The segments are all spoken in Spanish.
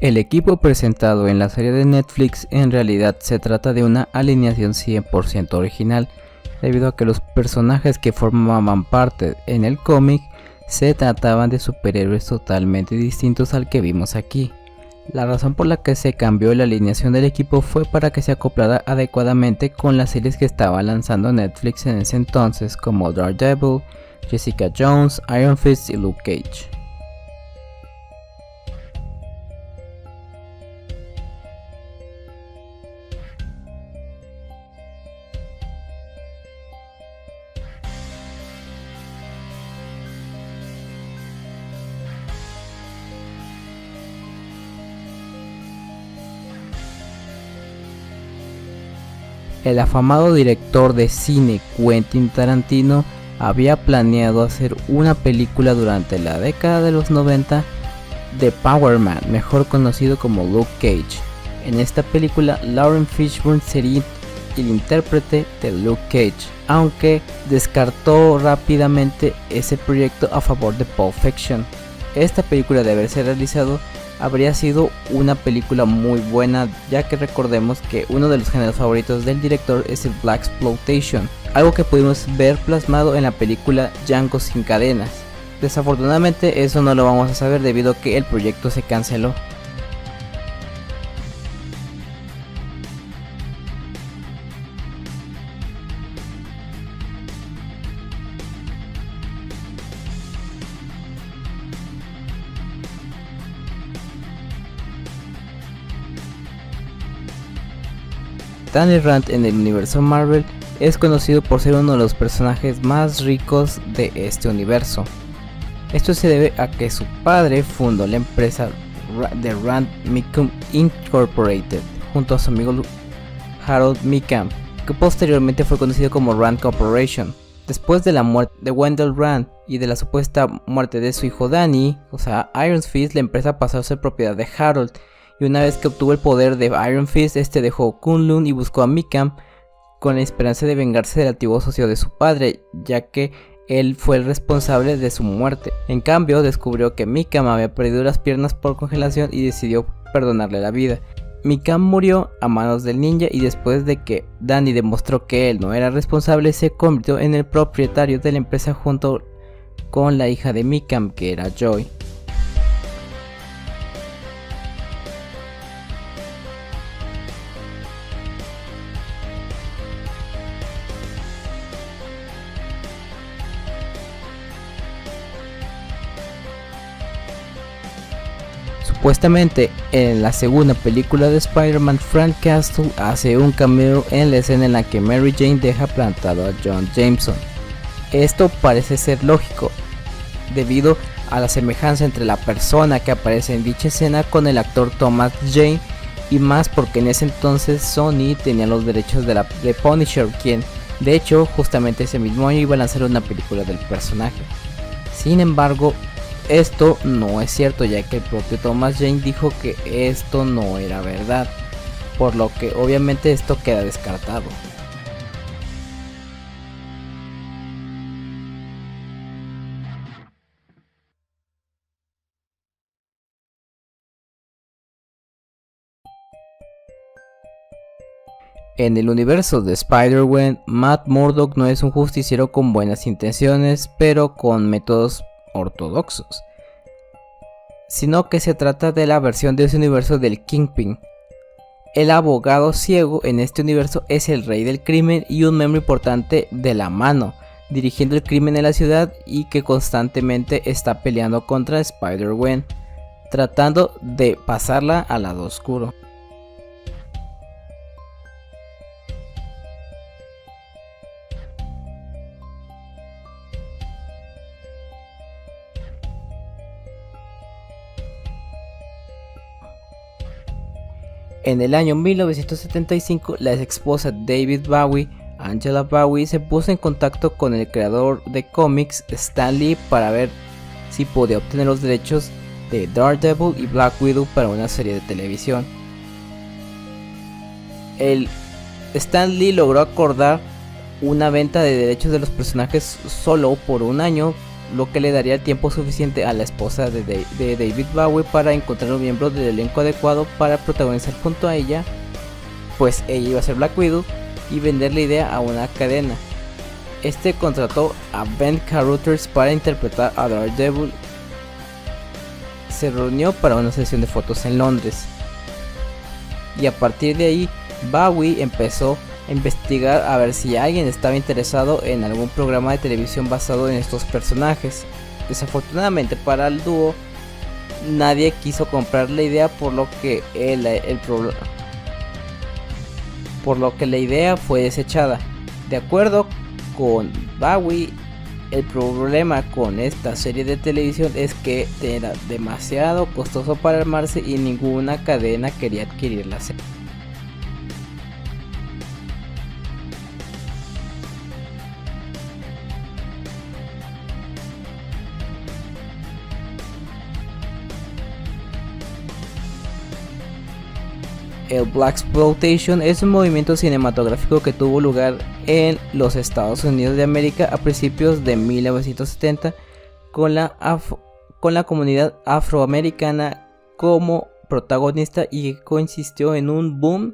El equipo presentado en la serie de Netflix en realidad se trata de una alineación 100% original, debido a que los personajes que formaban parte en el cómic se trataban de superhéroes totalmente distintos al que vimos aquí. La razón por la que se cambió la alineación del equipo fue para que se acoplara adecuadamente con las series que estaba lanzando Netflix en ese entonces, como Daredevil, Jessica Jones, Iron Fist y Luke Cage. El afamado director de cine Quentin Tarantino había planeado hacer una película durante la década de los 90 de Power Man, mejor conocido como Luke Cage. En esta película, Laurence Fishburne sería el intérprete de Luke Cage, aunque descartó rápidamente ese proyecto a favor de Pulp Fiction. Esta película, de haberse realizado, habría sido una película muy buena, ya que recordemos que uno de los géneros favoritos del director es el Blaxploitation, algo que pudimos ver plasmado en la película Django sin cadenas. Desafortunadamente eso no lo vamos a saber debido a que el proyecto se canceló. Danny Rand en el universo Marvel es conocido por ser uno de los personajes más ricos de este universo. Esto se debe a que su padre fundó la empresa de Rand Mickham Incorporated junto a su amigo Harold Mickham, que posteriormente fue conocido como Rand Corporation. Después de la muerte de Wendell Rand y de la supuesta muerte de su hijo Danny, o sea Iron Fist, la empresa pasó a ser propiedad de Harold. Y una vez que obtuvo el poder de Iron Fist, este dejó Kunlun y buscó a Mickham con la esperanza de vengarse del antiguo socio de su padre, ya que él fue el responsable de su muerte. En cambio, descubrió que Mickham había perdido las piernas por congelación y decidió perdonarle la vida. Mickham murió a manos del ninja y después de que Danny demostró que él no era responsable, se convirtió en el propietario de la empresa junto con la hija de Mickham, que era Joy. Supuestamente en la segunda película de Spider-Man, Frank Castle hace un cameo en la escena en la que Mary Jane deja plantado a John Jameson. Esto parece ser lógico, debido a la semejanza entre la persona que aparece en dicha escena con el actor Thomas Jane, y más porque en ese entonces Sony tenía los derechos de Punisher, quien de hecho justamente ese mismo año iba a lanzar una película del personaje. Sin embargo, esto no es cierto, ya que el propio Thomas Jane dijo que esto no era verdad, por lo que obviamente esto queda descartado. En el universo de Spider-Man, Matt Murdock no es un justiciero con buenas intenciones, pero con métodos ortodoxos, sino que se trata de la versión de ese universo del Kingpin. El abogado ciego en este universo es el rey del crimen y un miembro importante de la mano, dirigiendo el crimen en la ciudad y que constantemente está peleando contra Spider-Gwen, tratando de pasarla al lado oscuro. En el año 1975, la ex esposa de David Bowie, Angela Bowie, se puso en contacto con el creador de cómics Stan Lee para ver si podía obtener los derechos de Daredevil y Black Widow para una serie de televisión. El Stan Lee logró acordar una venta de derechos de los personajes solo por un año, lo que le daría el tiempo suficiente a la esposa de David Bowie para encontrar un miembro del elenco adecuado para protagonizar junto a ella, pues ella iba a ser Black Widow, y vender la idea a una cadena. Este contrató a Ben Carothers para interpretar a Daredevil. Se reunió para una sesión de fotos en Londres, y a partir de ahí Bowie empezó a investigar a ver si alguien estaba interesado en algún programa de televisión basado en estos personajes. Desafortunadamente para el dúo, nadie quiso comprar la idea, por lo que la idea fue desechada. De acuerdo con Bowie, el problema con esta serie de televisión es que era demasiado costoso para armarse y ninguna cadena quería adquirir la serie. El Blaxploitation es un movimiento cinematográfico que tuvo lugar en los Estados Unidos de América a principios de 1970 con la comunidad afroamericana como protagonista, y que consistió en un boom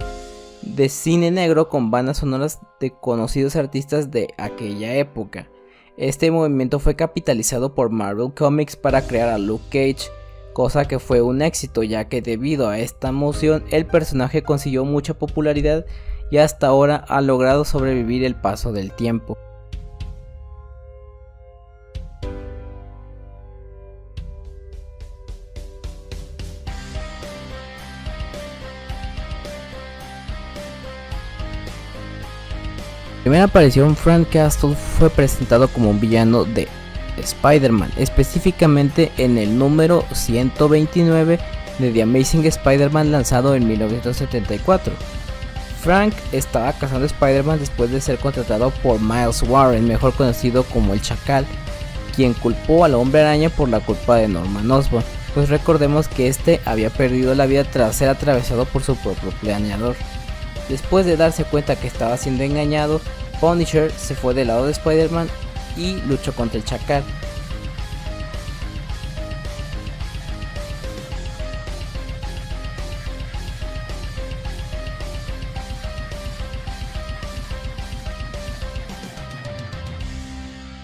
de cine negro con bandas sonoras de conocidos artistas de aquella época. Este movimiento fue capitalizado por Marvel Comics para crear a Luke Cage, cosa que fue un éxito, ya que debido a esta moción el personaje consiguió mucha popularidad y hasta ahora ha logrado sobrevivir el paso del tiempo. En primera aparición, Frank Castle fue presentado como un villano de Spider-Man, específicamente en el número 129 de The Amazing Spider-Man, lanzado en 1974. Frank estaba cazando a Spider-Man después de ser contratado por Miles Warren, mejor conocido como el Chacal, quien culpó al Hombre Araña por la culpa de Norman Osborn, pues recordemos que este había perdido la vida tras ser atravesado por su propio planeador. Después de darse cuenta que estaba siendo engañado, Punisher se fue del lado de Spider-Man y luchó contra el Chacal.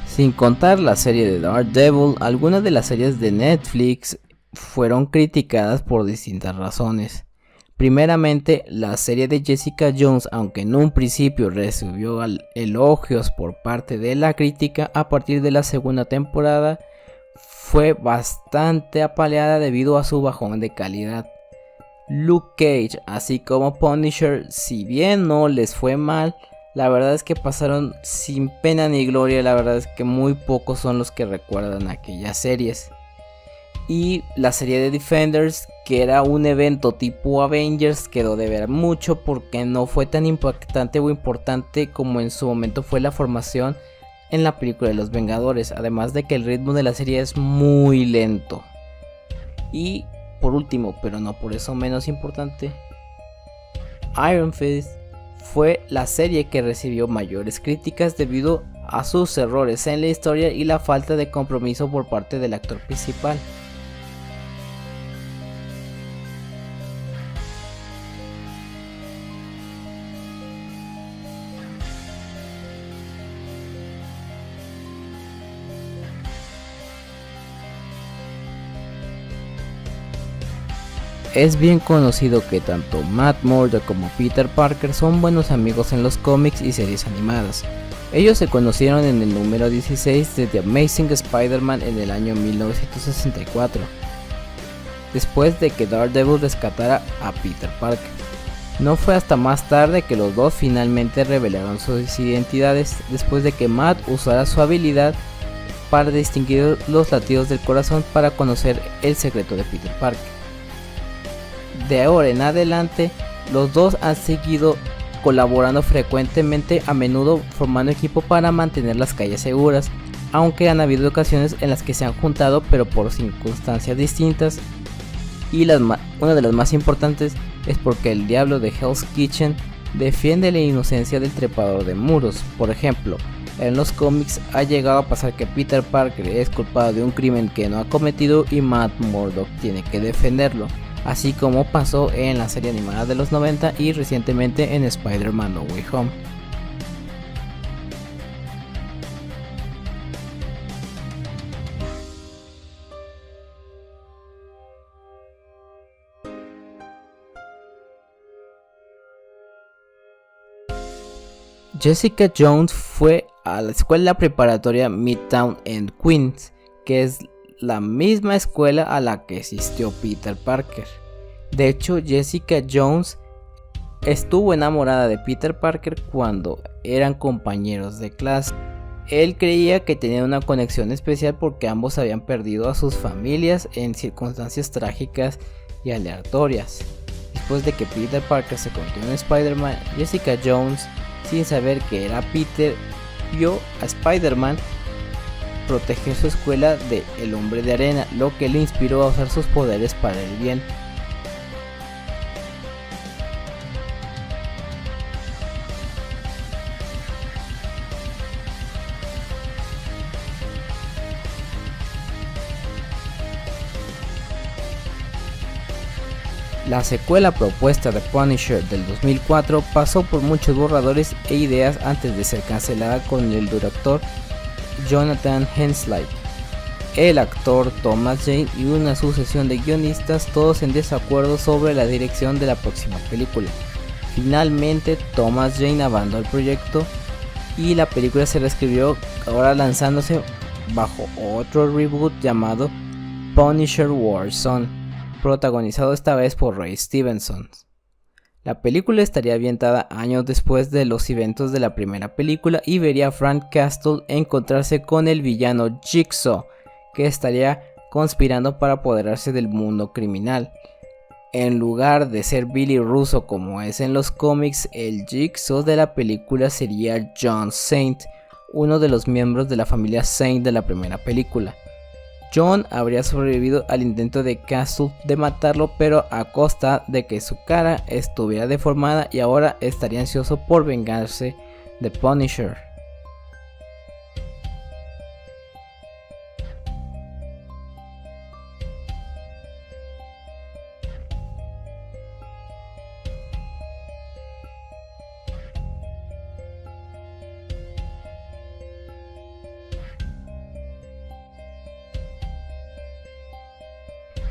Sin contar la serie de Daredevil, algunas de las series de Netflix fueron criticadas por distintas razones. Primeramente, la serie de Jessica Jones, aunque en un principio recibió elogios por parte de la crítica, a partir de la segunda temporada fue bastante apaleada debido a su bajón de calidad. Luke Cage, así como Punisher, si bien no les fue mal, la verdad es que pasaron sin pena ni gloria. La verdad es que muy pocos son los que recuerdan aquellas series. Y la serie de Defenders, que era un evento tipo Avengers, quedó de ver mucho porque no fue tan impactante o importante como en su momento fue la formación en la película de los Vengadores, además de que el ritmo de la serie es muy lento. Y por último, pero no por eso menos importante, Iron Fist fue la serie que recibió mayores críticas debido a sus errores en la historia y la falta de compromiso por parte del actor principal. Es bien conocido que tanto Matt Murdock como Peter Parker son buenos amigos en los cómics y series animadas. Ellos se conocieron en el número 16 de The Amazing Spider-Man en el año 1964, después de que Daredevil rescatara a Peter Parker. No fue hasta más tarde que los dos finalmente revelaron sus identidades, después de que Matt usara su habilidad para distinguir los latidos del corazón para conocer el secreto de Peter Parker. De ahora en adelante, los dos han seguido colaborando frecuentemente, a menudo formando equipo para mantener las calles seguras, aunque han habido ocasiones en las que se han juntado pero por circunstancias distintas, y una de las más importantes es porque el diablo de Hell's Kitchen defiende la inocencia del trepador de muros. Por ejemplo, En los cómics ha llegado a pasar que Peter Parker es culpado de un crimen que no ha cometido y Matt Murdock tiene que defenderlo, así como pasó en la serie animada de los 90 y recientemente en Spider-Man No Way Home. Jessica Jones fue a la escuela preparatoria Midtown en Queens, que es la misma escuela a la que asistió Peter Parker. De hecho, Jessica Jones estuvo enamorada de Peter Parker cuando eran compañeros de clase. Él creía que tenían una conexión especial porque ambos habían perdido a sus familias en circunstancias trágicas y aleatorias. Después de que Peter Parker se convirtió en Spider-Man, Jessica Jones, sin saber que era Peter, vio a Spider-Man proteger su escuela de El Hombre de Arena, lo que le inspiró a usar sus poderes para el bien. La secuela propuesta de Punisher del 2004 pasó por muchos borradores e ideas antes de ser cancelada con el director Jonathan Hensleigh, el actor Thomas Jane y una sucesión de guionistas, todos en desacuerdo sobre la dirección de la próxima película. Finalmente Thomas Jane abandonó el proyecto y la película se reescribió, ahora lanzándose bajo otro reboot llamado Punisher Warzone, protagonizado esta vez por Ray Stevenson. La película estaría ambientada años después de los eventos de la primera película y vería a Frank Castle encontrarse con el villano Jigsaw, que estaría conspirando para apoderarse del mundo criminal. En lugar de ser Billy Russo como es en los cómics, el Jigsaw de la película sería John Saint, uno de los miembros de la familia Saint de la primera película. John habría sobrevivido al intento de Castle de matarlo, pero a costa de que su cara estuviera deformada, y ahora estaría ansioso por vengarse de Punisher.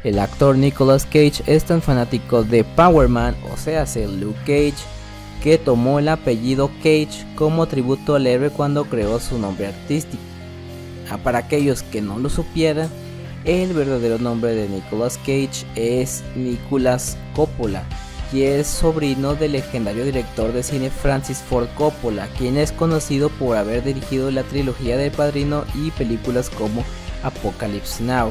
El actor Nicolas Cage es tan fanático de Power Man, o sea, Luke Cage, que tomó el apellido Cage como tributo al héroe cuando creó su nombre artístico. Para aquellos que no lo supieran, el verdadero nombre de Nicolas Cage es Nicolas Coppola, y es sobrino del legendario director de cine Francis Ford Coppola, quien es conocido por haber dirigido la trilogía de Padrino y películas como Apocalypse Now.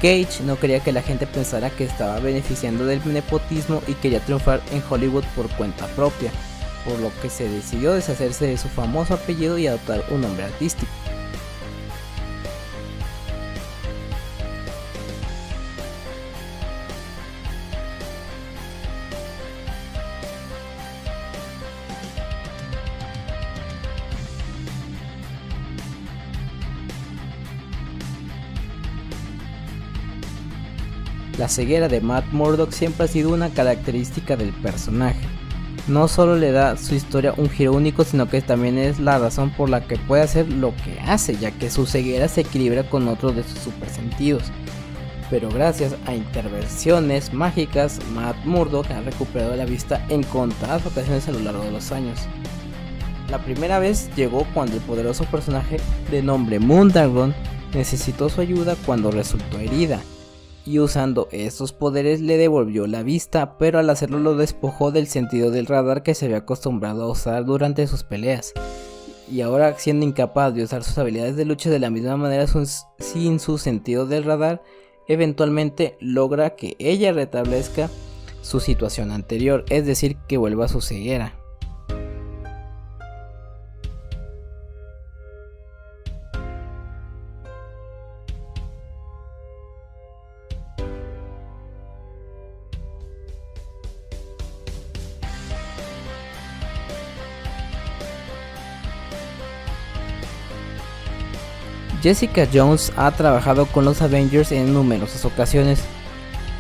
Cage no quería que la gente pensara que estaba beneficiando del nepotismo y quería triunfar en Hollywood por cuenta propia, por lo que se decidió deshacerse de su famoso apellido y adoptar un nombre artístico. La ceguera de Matt Murdock siempre ha sido una característica del personaje. No solo le da su historia un giro único, sino que también es la razón por la que puede hacer lo que hace, ya que su ceguera se equilibra con otros de sus supersentidos. Pero gracias a intervenciones mágicas, Matt Murdock ha recuperado la vista en contadas ocasiones a lo largo de los años. La primera vez llegó cuando el poderoso personaje de nombre Moondragon necesitó su ayuda cuando resultó herida, y usando estos poderes le devolvió la vista, pero al hacerlo lo despojó del sentido del radar que se había acostumbrado a usar durante sus peleas, y ahora siendo incapaz de usar sus habilidades de lucha de la misma manera sin su sentido del radar, eventualmente logra que ella restablezca su situación anterior, es decir, que vuelva a su ceguera. Jessica Jones ha trabajado con los Avengers en numerosas ocasiones,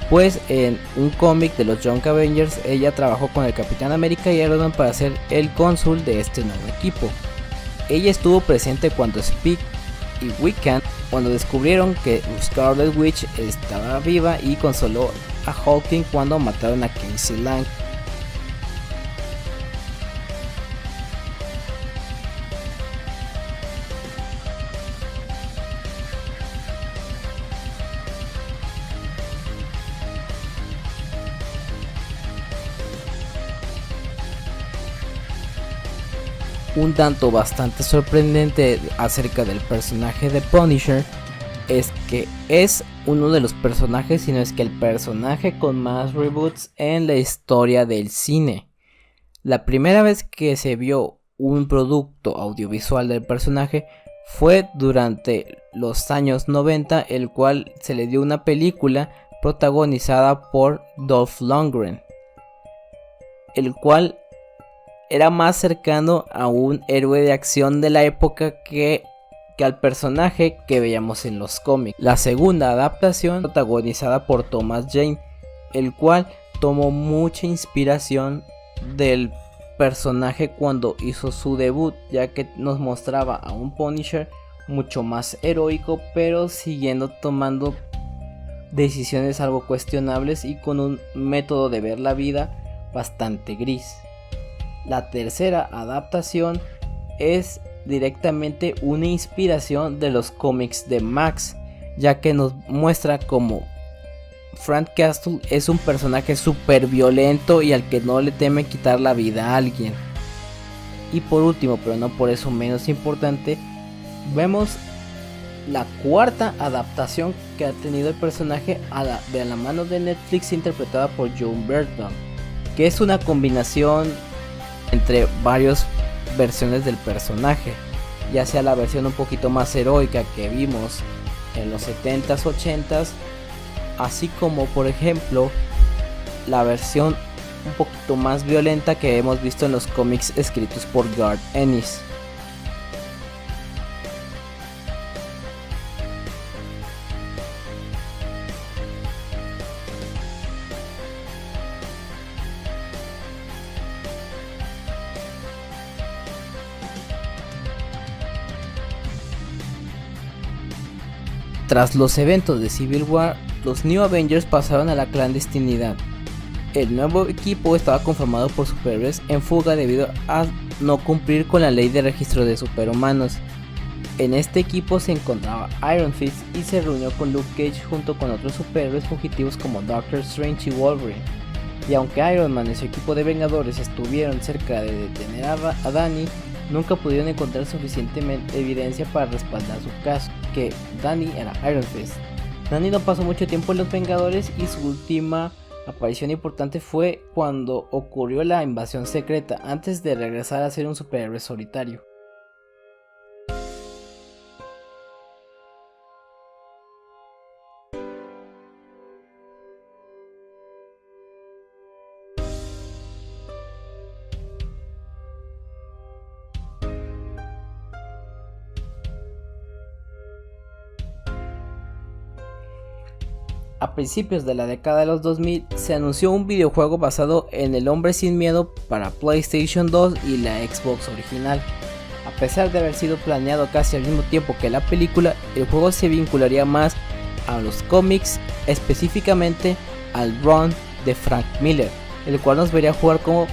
pues en un cómic de los Young Avengers ella trabajó con el Capitán América y Iron Man para ser el cónsul de este nuevo equipo. Ella estuvo presente cuando Speed y Wiccan cuando descubrieron que Scarlet Witch estaba viva y consoló a Hawking cuando mataron a Casey Lang. Un dato bastante sorprendente acerca del personaje de Punisher es que es uno de los personajes, si no es que el personaje con más reboots en la historia del cine. La primera vez que se vio un producto audiovisual del personaje fue durante los años 90, el cual se le dio una película protagonizada por Dolph Lundgren, el cual era más cercano a un héroe de acción de la época que al personaje que veíamos en los cómics. La segunda adaptación protagonizada por Thomas Jane, el cual tomó mucha inspiración del personaje cuando hizo su debut, ya que nos mostraba a un Punisher mucho más heroico, pero siguiendo tomando decisiones algo cuestionables y con un método de ver la vida bastante gris. La tercera adaptación es directamente una inspiración de los cómics de Max, ya que nos muestra como Frank Castle es un personaje súper violento y al que no le teme quitar la vida a alguien. Y por último, pero no por eso menos importante, vemos la cuarta adaptación que ha tenido el personaje de la mano de Netflix, interpretada por John Burton, que es una combinación entre varias versiones del personaje, ya sea la versión un poquito más heroica que vimos en los 70s, 80s, así como por ejemplo la versión un poquito más violenta que hemos visto en los cómics escritos por Garth Ennis. Tras los eventos de Civil War, los New Avengers pasaron a la clandestinidad. El nuevo equipo estaba conformado por superhéroes en fuga debido a no cumplir con la ley de registro de superhumanos. En este equipo se encontraba Iron Fist y se reunió con Luke Cage junto con otros superhéroes fugitivos como Doctor Strange y Wolverine. Y aunque Iron Man y su equipo de Vengadores estuvieron cerca de detener a Danny, nunca pudieron encontrar suficientemente evidencia para respaldar su caso, que Danny era Iron Fist. Danny no pasó mucho tiempo en los Vengadores y su última aparición importante fue cuando ocurrió la invasión secreta, antes de regresar a ser un superhéroe solitario. A principios de la década de los 2000 se anunció un videojuego basado en El Hombre Sin Miedo para PlayStation 2 y la Xbox original. A pesar de haber sido planeado casi al mismo tiempo que la película, el juego se vincularía más a los cómics, específicamente al run de Frank Miller, el cual nos vería jugar como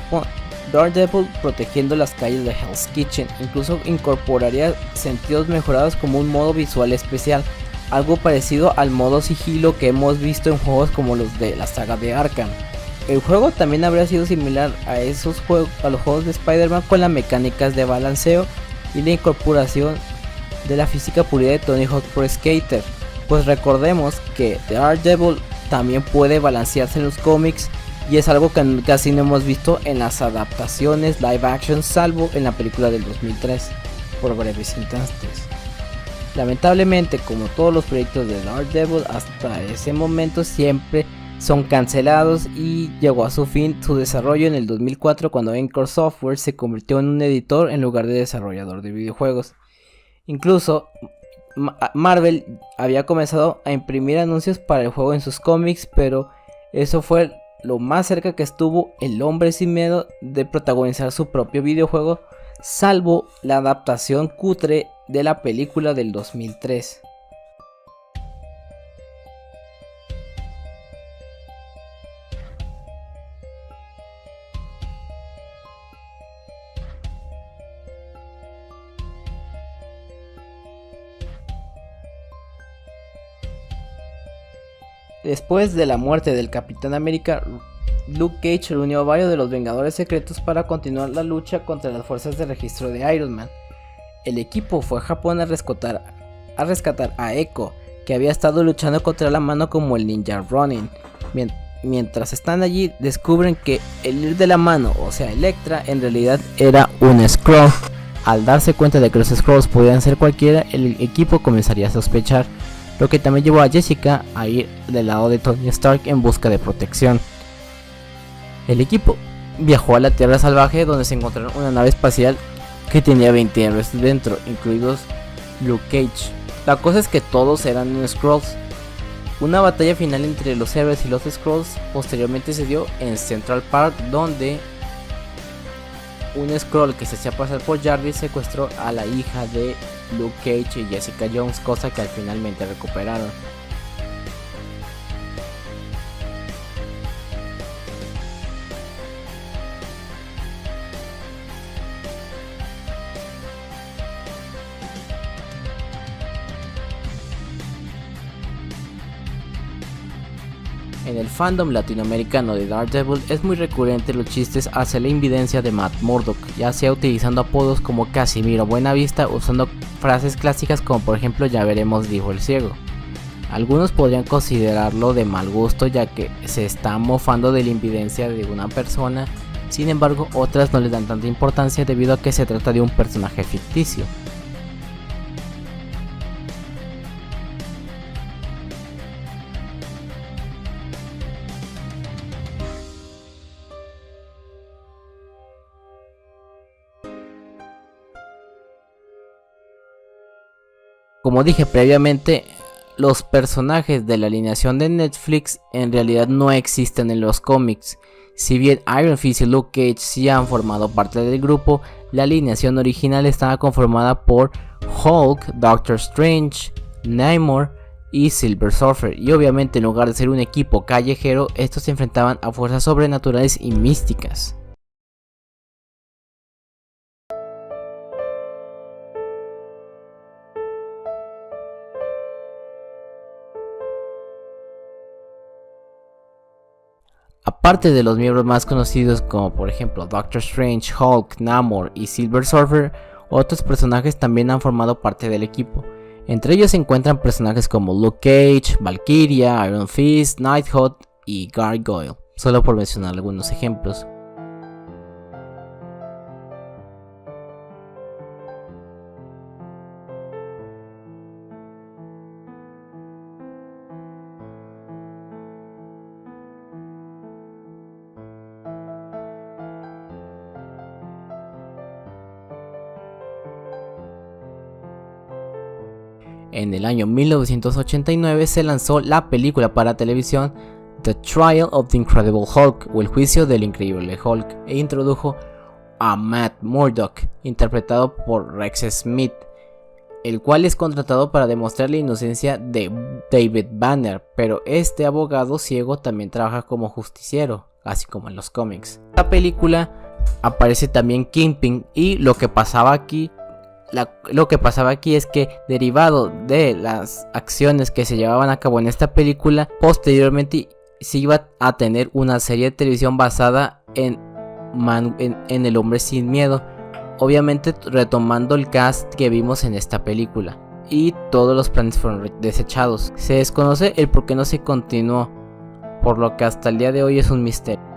Daredevil protegiendo las calles de Hell's Kitchen. Incluso incorporaría sentidos mejorados como un modo visual especial, algo parecido al modo sigilo que hemos visto en juegos como los de la saga de Arkham. El juego también habría sido similar a los juegos de Spider-Man, con las mecánicas de balanceo y la incorporación de la física pulida de Tony Hawk Pro Skater, pues recordemos que Daredevil también puede balancearse en los cómics y es algo que casi no hemos visto en las adaptaciones live action, salvo en la película del 2003 por breves instantes. Lamentablemente, como todos los proyectos de Daredevil hasta ese momento, siempre son cancelados y llegó a su fin su desarrollo en el 2004, cuando Encore Software se convirtió en un editor en lugar de desarrollador de videojuegos. Incluso Marvel había comenzado a imprimir anuncios para el juego en sus cómics, pero eso fue lo más cerca que estuvo el hombre sin miedo de protagonizar su propio videojuego, salvo la adaptación cutre de la película del 2003. Después de la muerte del Capitán América, Luke Cage reunió a varios de los Vengadores Secretos para continuar la lucha contra las fuerzas de registro de Iron Man. El equipo fue a Japón a rescatar a Echo, que había estado luchando contra la mano como el Ninja Ronin. Mientras están allí, descubren que el líder de la mano, o sea Elektra, en realidad era un Skrull. Al darse cuenta de que los Skrulls podían ser cualquiera, el equipo comenzaría a sospechar, lo que también llevó a Jessica a ir del lado de Tony Stark en busca de protección. El equipo viajó a la Tierra Salvaje, donde se encontraron una nave espacial que tenía 20 héroes dentro, incluidos Luke Cage. La cosa es que todos eran Skrulls. Una batalla final entre los héroes y los Skrulls posteriormente se dio en Central Park, donde un Skrull que se hacía pasar por Jarvis secuestró a la hija de Luke Cage y Jessica Jones, cosa que al finalmente recuperaron. En el fandom latinoamericano de Daredevil es muy recurrente los chistes hacia la invidencia de Matt Murdock, ya sea utilizando apodos como Casimiro Buenavista, usando frases clásicas como por ejemplo "ya veremos", dijo el ciego. Algunos podrían considerarlo de mal gusto, ya que se está mofando de la invidencia de una persona, sin embargo otras no le dan tanta importancia debido a que se trata de un personaje ficticio. Como dije previamente, los personajes de la alineación de Netflix en realidad no existen en los cómics. Si bien Iron Fist y Luke Cage sí han formado parte del grupo, la alineación original estaba conformada por Hulk, Doctor Strange, Namor y Silver Surfer, y obviamente en lugar de ser un equipo callejero, estos se enfrentaban a fuerzas sobrenaturales y místicas. Aparte de los miembros más conocidos como por ejemplo Doctor Strange, Hulk, Namor y Silver Surfer, otros personajes también han formado parte del equipo. Entre ellos se encuentran personajes como Luke Cage, Valkyria, Iron Fist, Nighthawk y Gargoyle, solo por mencionar algunos ejemplos. En el año 1989 se lanzó la película para televisión The Trial of the Incredible Hulk, o El Juicio del Increíble Hulk, e introdujo a Matt Murdock, interpretado por Rex Smith, el cual es contratado para demostrar la inocencia de David Banner, pero este abogado ciego también trabaja como justiciero, así como en los cómics. En la película aparece también Kingpin, y lo que pasaba aquí es que, derivado de las acciones que se llevaban a cabo en esta película, posteriormente se iba a tener una serie de televisión basada en El Hombre Sin Miedo, obviamente retomando el cast que vimos en esta película, y todos los planes fueron desechados. Se desconoce el por qué no se continuó, por lo que hasta el día de hoy es un misterio.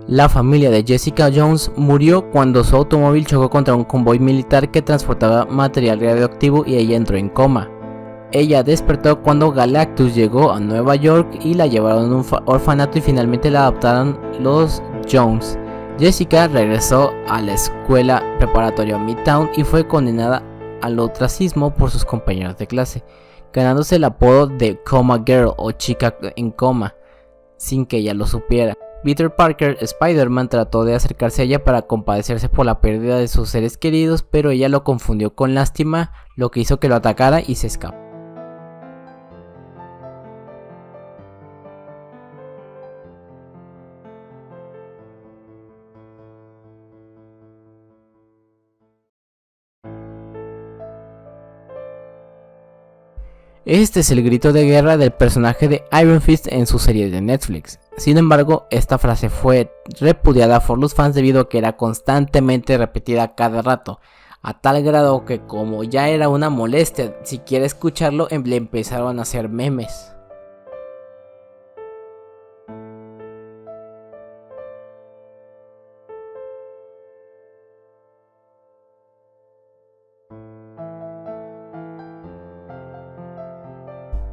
La familia de Jessica Jones murió cuando su automóvil chocó contra un convoy militar que transportaba material radioactivo y ella entró en coma. Ella despertó cuando Galactus llegó a Nueva York y la llevaron a un orfanato y finalmente la adoptaron los Jones. Jessica regresó a la escuela preparatoria Midtown y fue condenada al ostracismo por sus compañeros de clase, ganándose el apodo de Coma Girl o chica en coma, sin que ella lo supiera. Peter Parker, Spider-Man, trató de acercarse a ella para compadecerse por la pérdida de sus seres queridos, pero ella lo confundió con lástima, lo que hizo que lo atacara y se escapó. Este es el grito de guerra del personaje de Iron Fist en su serie de Netflix. Sin embargo, esta frase fue repudiada por los fans debido a que era constantemente repetida cada rato, a tal grado que como ya era una molestia siquiera escucharlo, le empezaron a hacer memes.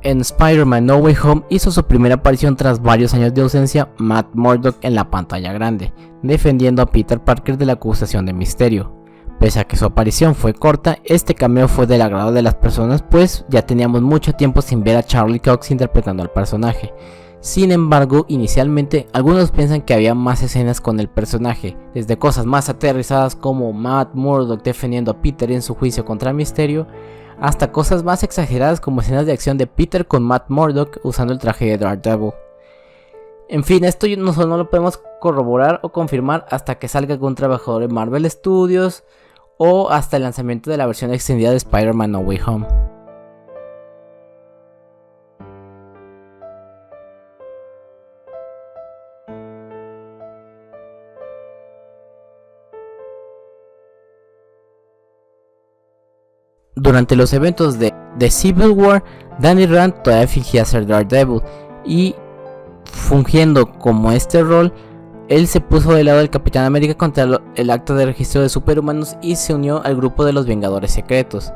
En Spider-Man No Way Home hizo su primera aparición tras varios años de ausencia Matt Murdock en la pantalla grande, defendiendo a Peter Parker de la acusación de Misterio. Pese a que su aparición fue corta, este cameo fue del agrado de las personas, pues ya teníamos mucho tiempo sin ver a Charlie Cox interpretando al personaje. Sin embargo, inicialmente algunos piensan que había más escenas con el personaje, desde cosas más aterrizadas como Matt Murdock defendiendo a Peter en su juicio contra Misterio, hasta cosas más exageradas como escenas de acción de Peter con Matt Murdock usando el traje de Daredevil. En fin, esto no lo podemos corroborar o confirmar hasta que salga algún trabajador en Marvel Studios o hasta el lanzamiento de la versión extendida de Spider-Man No Way Home. Durante los eventos de Civil War, Danny Rand todavía fingía ser Daredevil y, fungiendo como este rol, él se puso del lado del Capitán América contra el acta de registro de superhumanos y se unió al grupo de los Vengadores Secretos.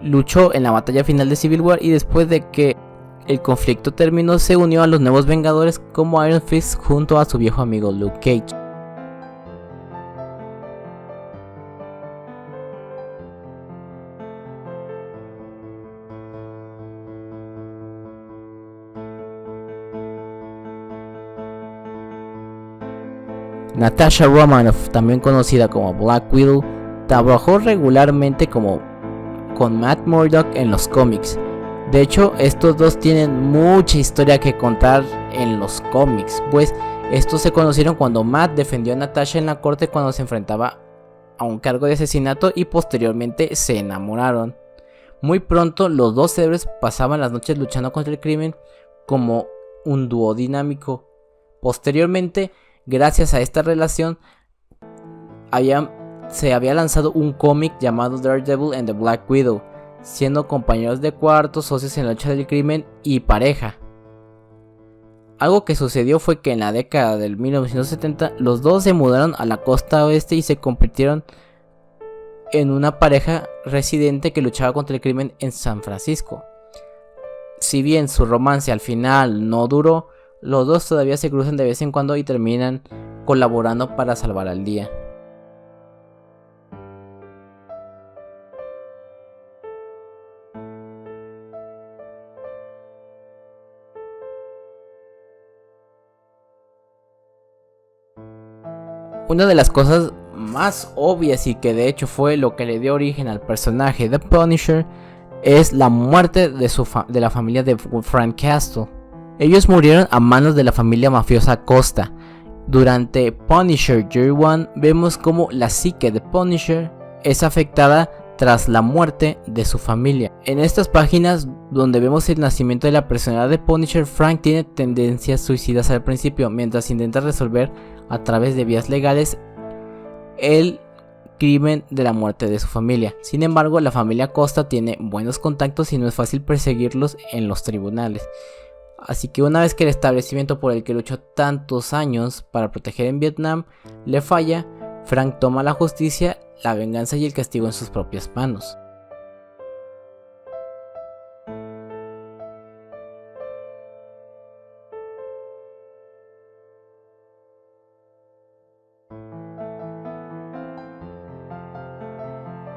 Luchó en la batalla final de Civil War y después de que el conflicto terminó se unió a los nuevos Vengadores como Iron Fist junto a su viejo amigo Luke Cage. Natasha Romanoff, también conocida como Black Widow, trabajó regularmente con Matt Murdock en los cómics. De hecho, estos dos tienen mucha historia que contar en los cómics, pues estos se conocieron cuando Matt defendió a Natasha en la corte cuando se enfrentaba a un cargo de asesinato y posteriormente se enamoraron. Muy pronto los dos héroes pasaban las noches luchando contra el crimen como un dúo dinámico. Posteriormente, gracias a esta relación, se había lanzado un cómic llamado Daredevil and the Black Widow, siendo compañeros de cuarto, socios en la lucha del crimen y pareja. Algo que sucedió fue que en la década del 1970 los dos se mudaron a la costa oeste y se convirtieron en una pareja residente que luchaba contra el crimen en San Francisco. Si bien su romance al final no duró, los dos todavía se cruzan de vez en cuando y terminan colaborando para salvar al día. Una de las cosas más obvias y que de hecho fue lo que le dio origen al personaje de Punisher es la muerte de la familia de Frank Castle. Ellos murieron a manos de la familia mafiosa Costa. Durante Punisher Year One vemos como la psique de Punisher es afectada tras la muerte de su familia. En estas páginas donde vemos el nacimiento de la personalidad de Punisher, Frank tiene tendencias suicidas al principio, mientras intenta resolver a través de vías legales el crimen de la muerte de su familia. Sin embargo, la familia Costa tiene buenos contactos y no es fácil perseguirlos en los tribunales. Así que una vez que el establecimiento por el que luchó tantos años para proteger en Vietnam le falla, Frank toma la justicia, la venganza y el castigo en sus propias manos.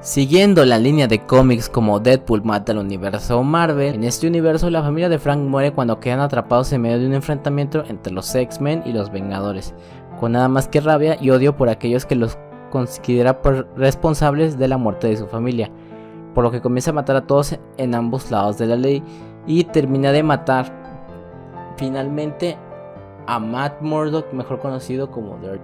Siguiendo la línea de cómics como Deadpool mata al universo Marvel, en este universo la familia de Frank muere cuando quedan atrapados en medio de un enfrentamiento entre los X-Men y los Vengadores, con nada más que rabia y odio por aquellos que los considera responsables de la muerte de su familia, por lo que comienza a matar a todos en ambos lados de la ley y termina de matar finalmente a Matt Murdock, mejor conocido como Dirt.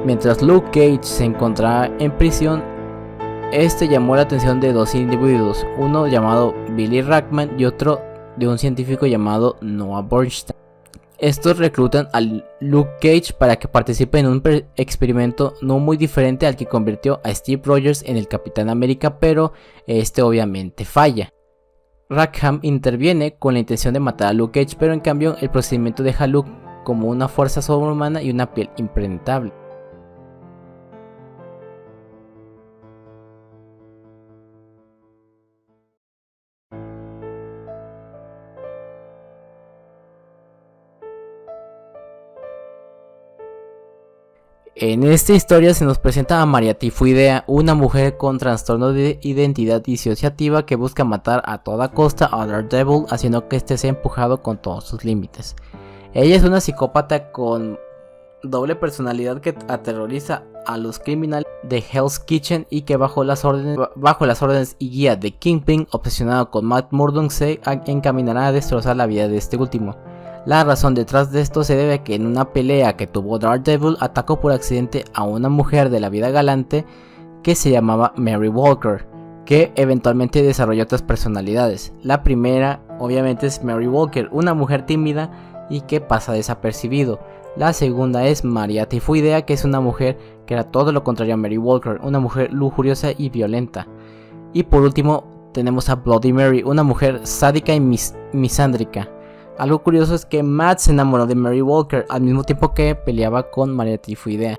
Mientras Luke Cage se encontraba en prisión, este llamó la atención de dos individuos, uno llamado Billy Rackman y otro de un científico llamado Noah Bernstein. Estos reclutan a Luke Cage para que participe en un experimento no muy diferente al que convirtió a Steve Rogers en el Capitán América, pero este obviamente falla. Rackham interviene con la intención de matar a Luke Cage, pero en cambio el procedimiento deja a Luke como una fuerza sobrehumana y una piel impenetrable. En esta historia se nos presenta a María Tifoidea, una mujer con trastorno de identidad disociativa que busca matar a toda costa a Daredevil, haciendo que este sea empujado con todos sus límites. Ella es una psicópata con doble personalidad que aterroriza a los criminales de Hell's Kitchen y que bajo las órdenes y guía de Kingpin, obsesionado con Matt Murdock, se encaminará a destrozar la vida de este último. La razón detrás de esto se debe a que en una pelea que tuvo Daredevil atacó por accidente a una mujer de la vida galante que se llamaba Mary Walker, que eventualmente desarrolló otras personalidades. La primera obviamente es Mary Walker, una mujer tímida y que pasa desapercibido. La segunda es María Tifoidea, que es una mujer que era todo lo contrario a Mary Walker, una mujer lujuriosa y violenta. Y por último tenemos a Bloody Mary, una mujer sádica y misándrica. Algo curioso es que Matt se enamoró de Mary Walker al mismo tiempo que peleaba con María Tifoidea.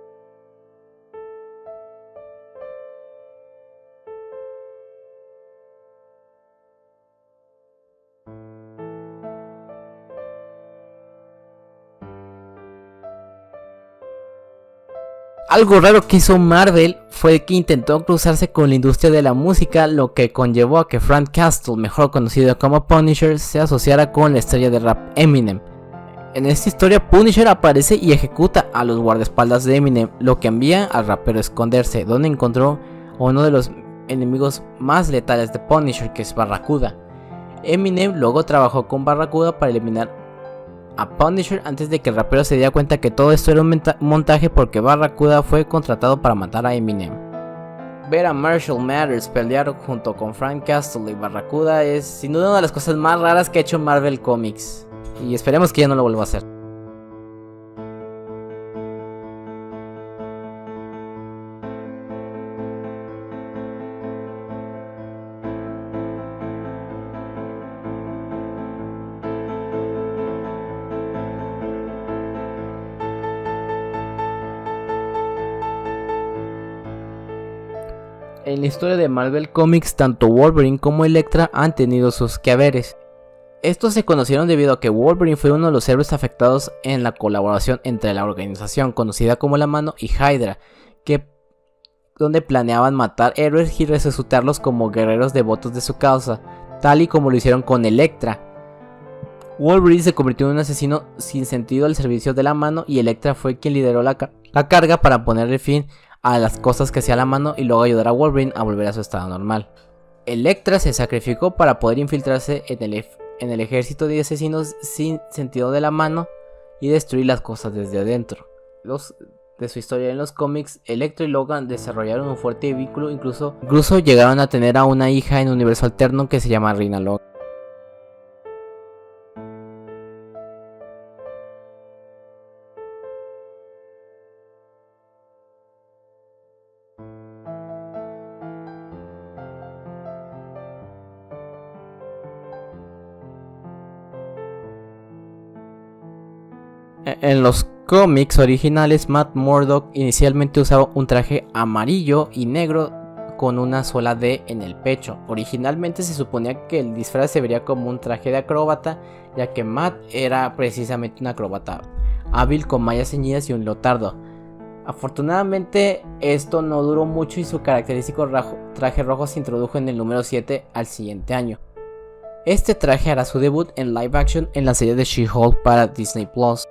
Algo raro que hizo Marvel fue que intentó cruzarse con la industria de la música, lo que conllevó a que Frank Castle, mejor conocido como Punisher, se asociara con la estrella de rap Eminem. En esta historia Punisher aparece y ejecuta a los guardaespaldas de Eminem, lo que envía al rapero a esconderse, donde encontró a uno de los enemigos más letales de Punisher, que es Barracuda. Eminem luego trabajó con Barracuda para eliminar a Punisher antes de que el rapero se diera cuenta que todo esto era un montaje, porque Barracuda fue contratado para matar a Eminem. Ver a Marshall Mathers pelear junto con Frank Castle y Barracuda es sin duda una de las cosas más raras que ha hecho Marvel Comics, y esperemos que ya no lo vuelva a hacer. En la historia de Marvel Comics, tanto Wolverine como Elektra han tenido sus quehaceres. Estos se conocieron debido a que Wolverine fue uno de los héroes afectados en la colaboración entre la organización conocida como La Mano y Hydra, donde planeaban matar héroes y resucitarlos como guerreros devotos de su causa, tal y como lo hicieron con Elektra. Wolverine se convirtió en un asesino sin sentido al servicio de La Mano, y Elektra fue quien lideró la carga para ponerle fin a las cosas que hacía La Mano y luego ayudar a Wolverine a volver a su estado normal. Elektra se sacrificó para poder infiltrarse en el ejército de asesinos sin sentido de La Mano y destruir las cosas desde adentro. De su historia en los cómics, Elektra y Logan desarrollaron un fuerte vínculo, incluso llegaron a tener a una hija en un universo alterno que se llama Reina Logan. En los cómics originales, Matt Murdock inicialmente usaba un traje amarillo y negro con una sola D en el pecho. Originalmente se suponía que el disfraz se vería como un traje de acróbata, ya que Matt era precisamente un acróbata hábil con mallas ceñidas y un leotardo. Afortunadamente esto no duró mucho y su característico traje rojo se introdujo en el número 7 al siguiente año. Este traje hará su debut en live action en la serie de She-Hulk para Disney Plus.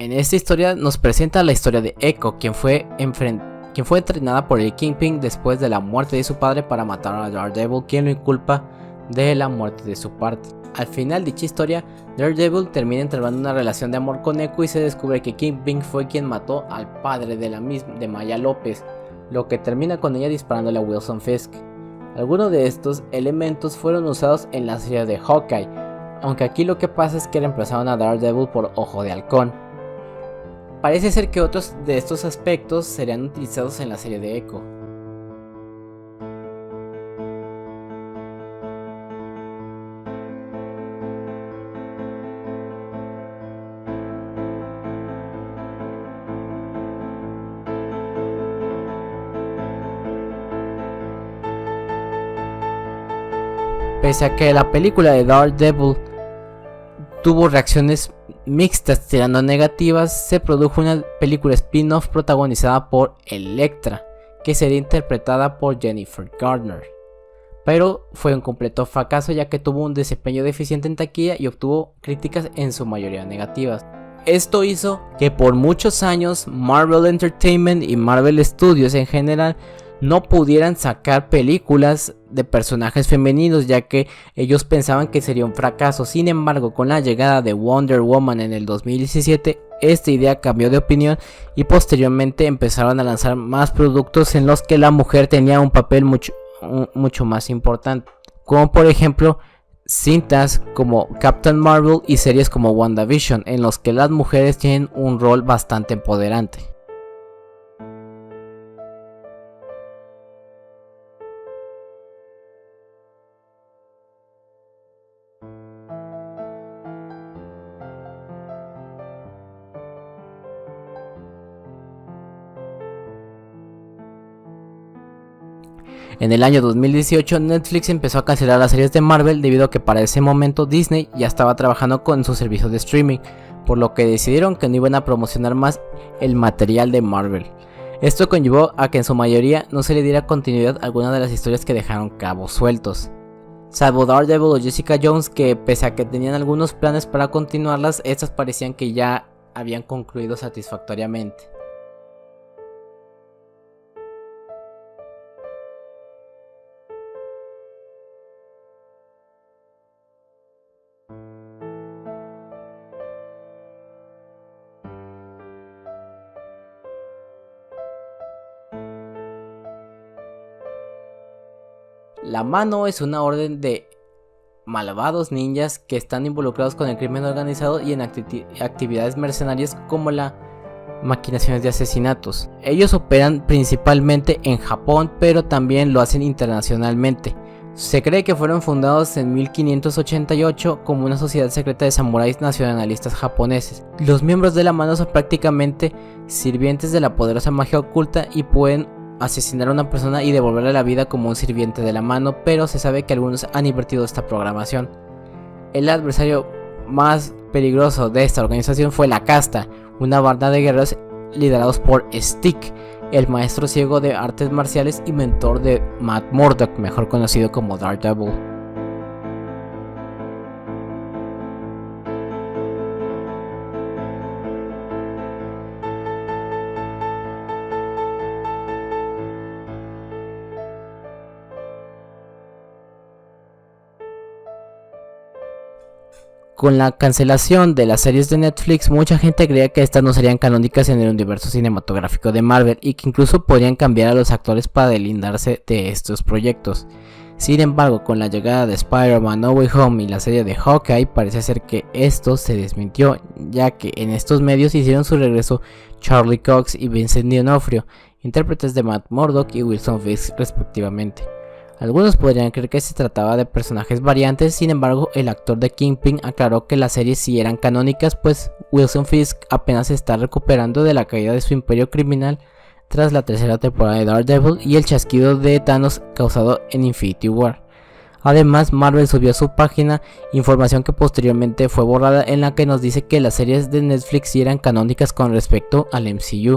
En esta historia nos presenta la historia de Echo, quien fue entrenada por el Kingpin después de la muerte de su padre para matar a Daredevil, quien lo inculpa de la muerte de su padre. Al final de dicha historia, Daredevil termina entablando una relación de amor con Echo y se descubre que Kingpin fue quien mató al padre de la misma, de Maya López, lo que termina con ella disparándole a Wilson Fisk. Algunos de estos elementos fueron usados en la serie de Hawkeye, aunque aquí lo que pasa es que reemplazaron a Daredevil por Ojo de Halcón. Parece ser que otros de estos aspectos serían utilizados en la serie de Echo. Pese a que la película de Daredevil tuvo reacciones mixtas tirando negativas, se produjo una película spin-off protagonizada por Elektra, que sería interpretada por Jennifer Garner, pero fue un completo fracaso ya que tuvo un desempeño deficiente en taquilla y obtuvo críticas en su mayoría negativas. Esto hizo que por muchos años Marvel Entertainment y Marvel Studios en general no pudieran sacar películas de personajes femeninos, ya que ellos pensaban que sería un fracaso. Sin embargo, con la llegada de Wonder Woman en el 2017, esta idea cambió de opinión y posteriormente empezaron a lanzar más productos en los que la mujer tenía un papel mucho más importante, como por ejemplo cintas como Captain Marvel y series como WandaVision, en los que las mujeres tienen un rol bastante empoderante. En el año 2018 Netflix empezó a cancelar las series de Marvel debido a que para ese momento Disney ya estaba trabajando con su servicio de streaming, por lo que decidieron que no iban a promocionar más el material de Marvel. Esto conllevó a que en su mayoría no se le diera continuidad a algunas de las historias que dejaron cabos sueltos, salvo Daredevil o Jessica Jones, que pese a que tenían algunos planes para continuarlas, estas parecían que ya habían concluido satisfactoriamente. La Mano es una orden de malvados ninjas que están involucrados con el crimen organizado y en actividades mercenarias como la maquinaciones de asesinatos. Ellos operan principalmente en Japón, pero también lo hacen internacionalmente. Se cree que fueron fundados en 1588 como una sociedad secreta de samuráis nacionalistas japoneses. Los miembros de la Mano son prácticamente sirvientes de la poderosa magia oculta y pueden asesinar a una persona y devolverle la vida como un sirviente de la Mano, pero se sabe que algunos han invertido esta programación. El adversario más peligroso de esta organización fue la Casta, una banda de guerreros liderados por Stick, el maestro ciego de artes marciales y mentor de Matt Murdock, mejor conocido como Daredevil. Con la cancelación de las series de Netflix, mucha gente creía que estas no serían canónicas en el universo cinematográfico de Marvel y que incluso podrían cambiar a los actores para deslindarse de estos proyectos. Sin embargo, con la llegada de Spider-Man No Way Home y la serie de Hawkeye, parece ser que esto se desmintió, ya que en estos medios hicieron su regreso Charlie Cox y Vincent D'Onofrio, intérpretes de Matt Murdock y Wilson Fisk respectivamente. Algunos podrían creer que se trataba de personajes variantes, sin embargo el actor de Kingpin aclaró que las series sí eran canónicas, pues Wilson Fisk apenas se está recuperando de la caída de su imperio criminal tras la tercera temporada de Daredevil y el chasquido de Thanos causado en Infinity War. Además, Marvel subió a su página información que posteriormente fue borrada, en la que nos dice que las series de Netflix sí eran canónicas con respecto al MCU.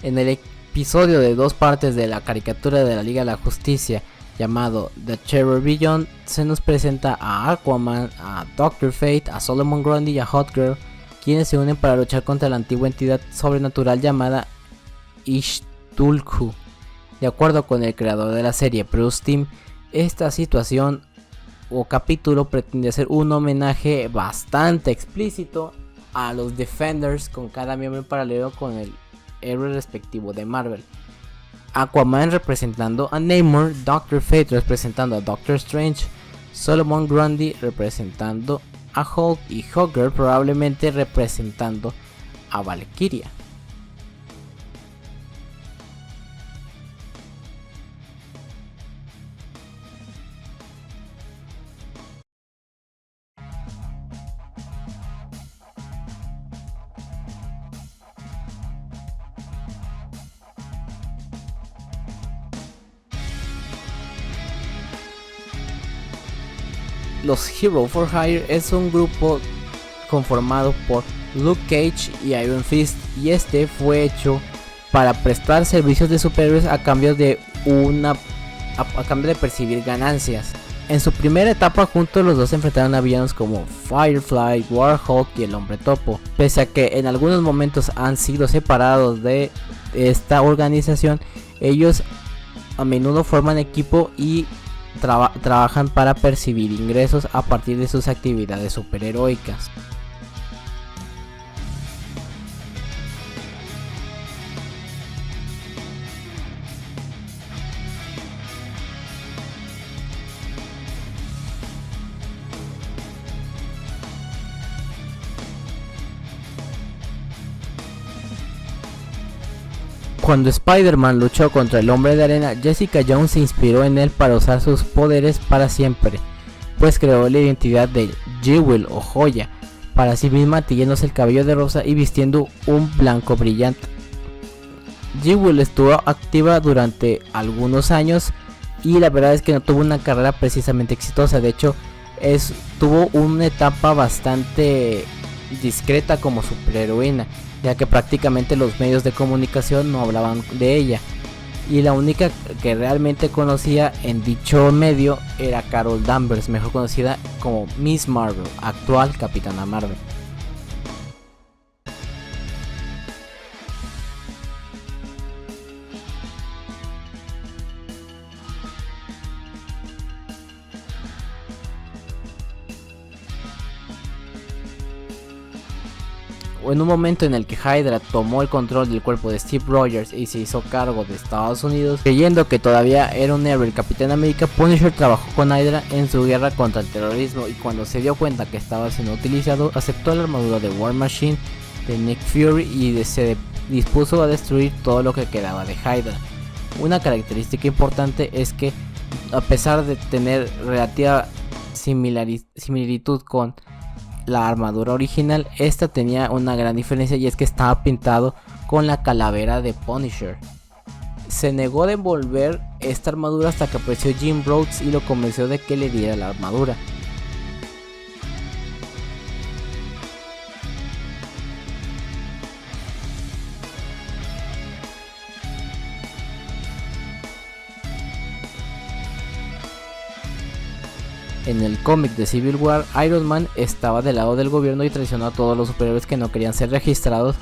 En el episodio de 2 partes de la caricatura de la Liga de la Justicia llamado The Terror Beyond, se nos presenta a Aquaman, a Doctor Fate, a Solomon Grundy y a Hawkgirl, quienes se unen para luchar contra la antigua entidad sobrenatural llamada Ixtulhu. De acuerdo con el creador de la serie, Bruce Timm, esta situación o capítulo pretende ser un homenaje bastante explícito a los Defenders, con cada miembro en paralelo con el héroe respectivo de Marvel. Aquaman representando a Namor, Doctor Fate representando a Doctor Strange, Solomon Grundy representando a Hulk y Hawkgirl probablemente representando a Valkyria. Los Hero for Hire es un grupo conformado por Luke Cage y Iron Fist, y este fue hecho para prestar servicios de superhéroes a cambio de percibir ganancias. En su primera etapa juntos, los dos se enfrentaron a villanos como Firefly, Warhawk y el Hombre Topo. Pese a que en algunos momentos han sido separados de esta organización, ellos a menudo forman equipo y trabajan para percibir ingresos a partir de sus actividades superheroicas. Cuando Spider-Man luchó contra el Hombre de Arena, Jessica Jones se inspiró en él para usar sus poderes para siempre, pues creó la identidad de Jewel o Joya, para sí misma tiñéndose el cabello de rosa y vistiendo un blanco brillante. Jewel estuvo activa durante algunos años y la verdad es que no tuvo una carrera precisamente exitosa. De hecho, tuvo una etapa bastante discreta como superheroína, ya que prácticamente los medios de comunicación no hablaban de ella, y la única que realmente conocía en dicho medio era Carol Danvers, mejor conocida como Miss Marvel, actual Capitana Marvel. En un momento en el que Hydra tomó el control del cuerpo de Steve Rogers y se hizo cargo de Estados Unidos, creyendo que todavía era un héroe el Capitán América, Punisher trabajó con Hydra en su guerra contra el terrorismo, y cuando se dio cuenta que estaba siendo utilizado, aceptó la armadura de War Machine de Nick Fury y se dispuso a destruir todo lo que quedaba de Hydra. Una característica importante es que, a pesar de tener relativa similitud con la armadura original, esta tenía una gran diferencia, y es que estaba pintado con la calavera de Punisher. Se negó de envolver esta armadura hasta que apareció Jim Rhodes y lo convenció de que le diera la armadura. En el cómic de Civil War, Iron Man estaba del lado del gobierno y traicionó a todos los superhéroes que no querían ser registrados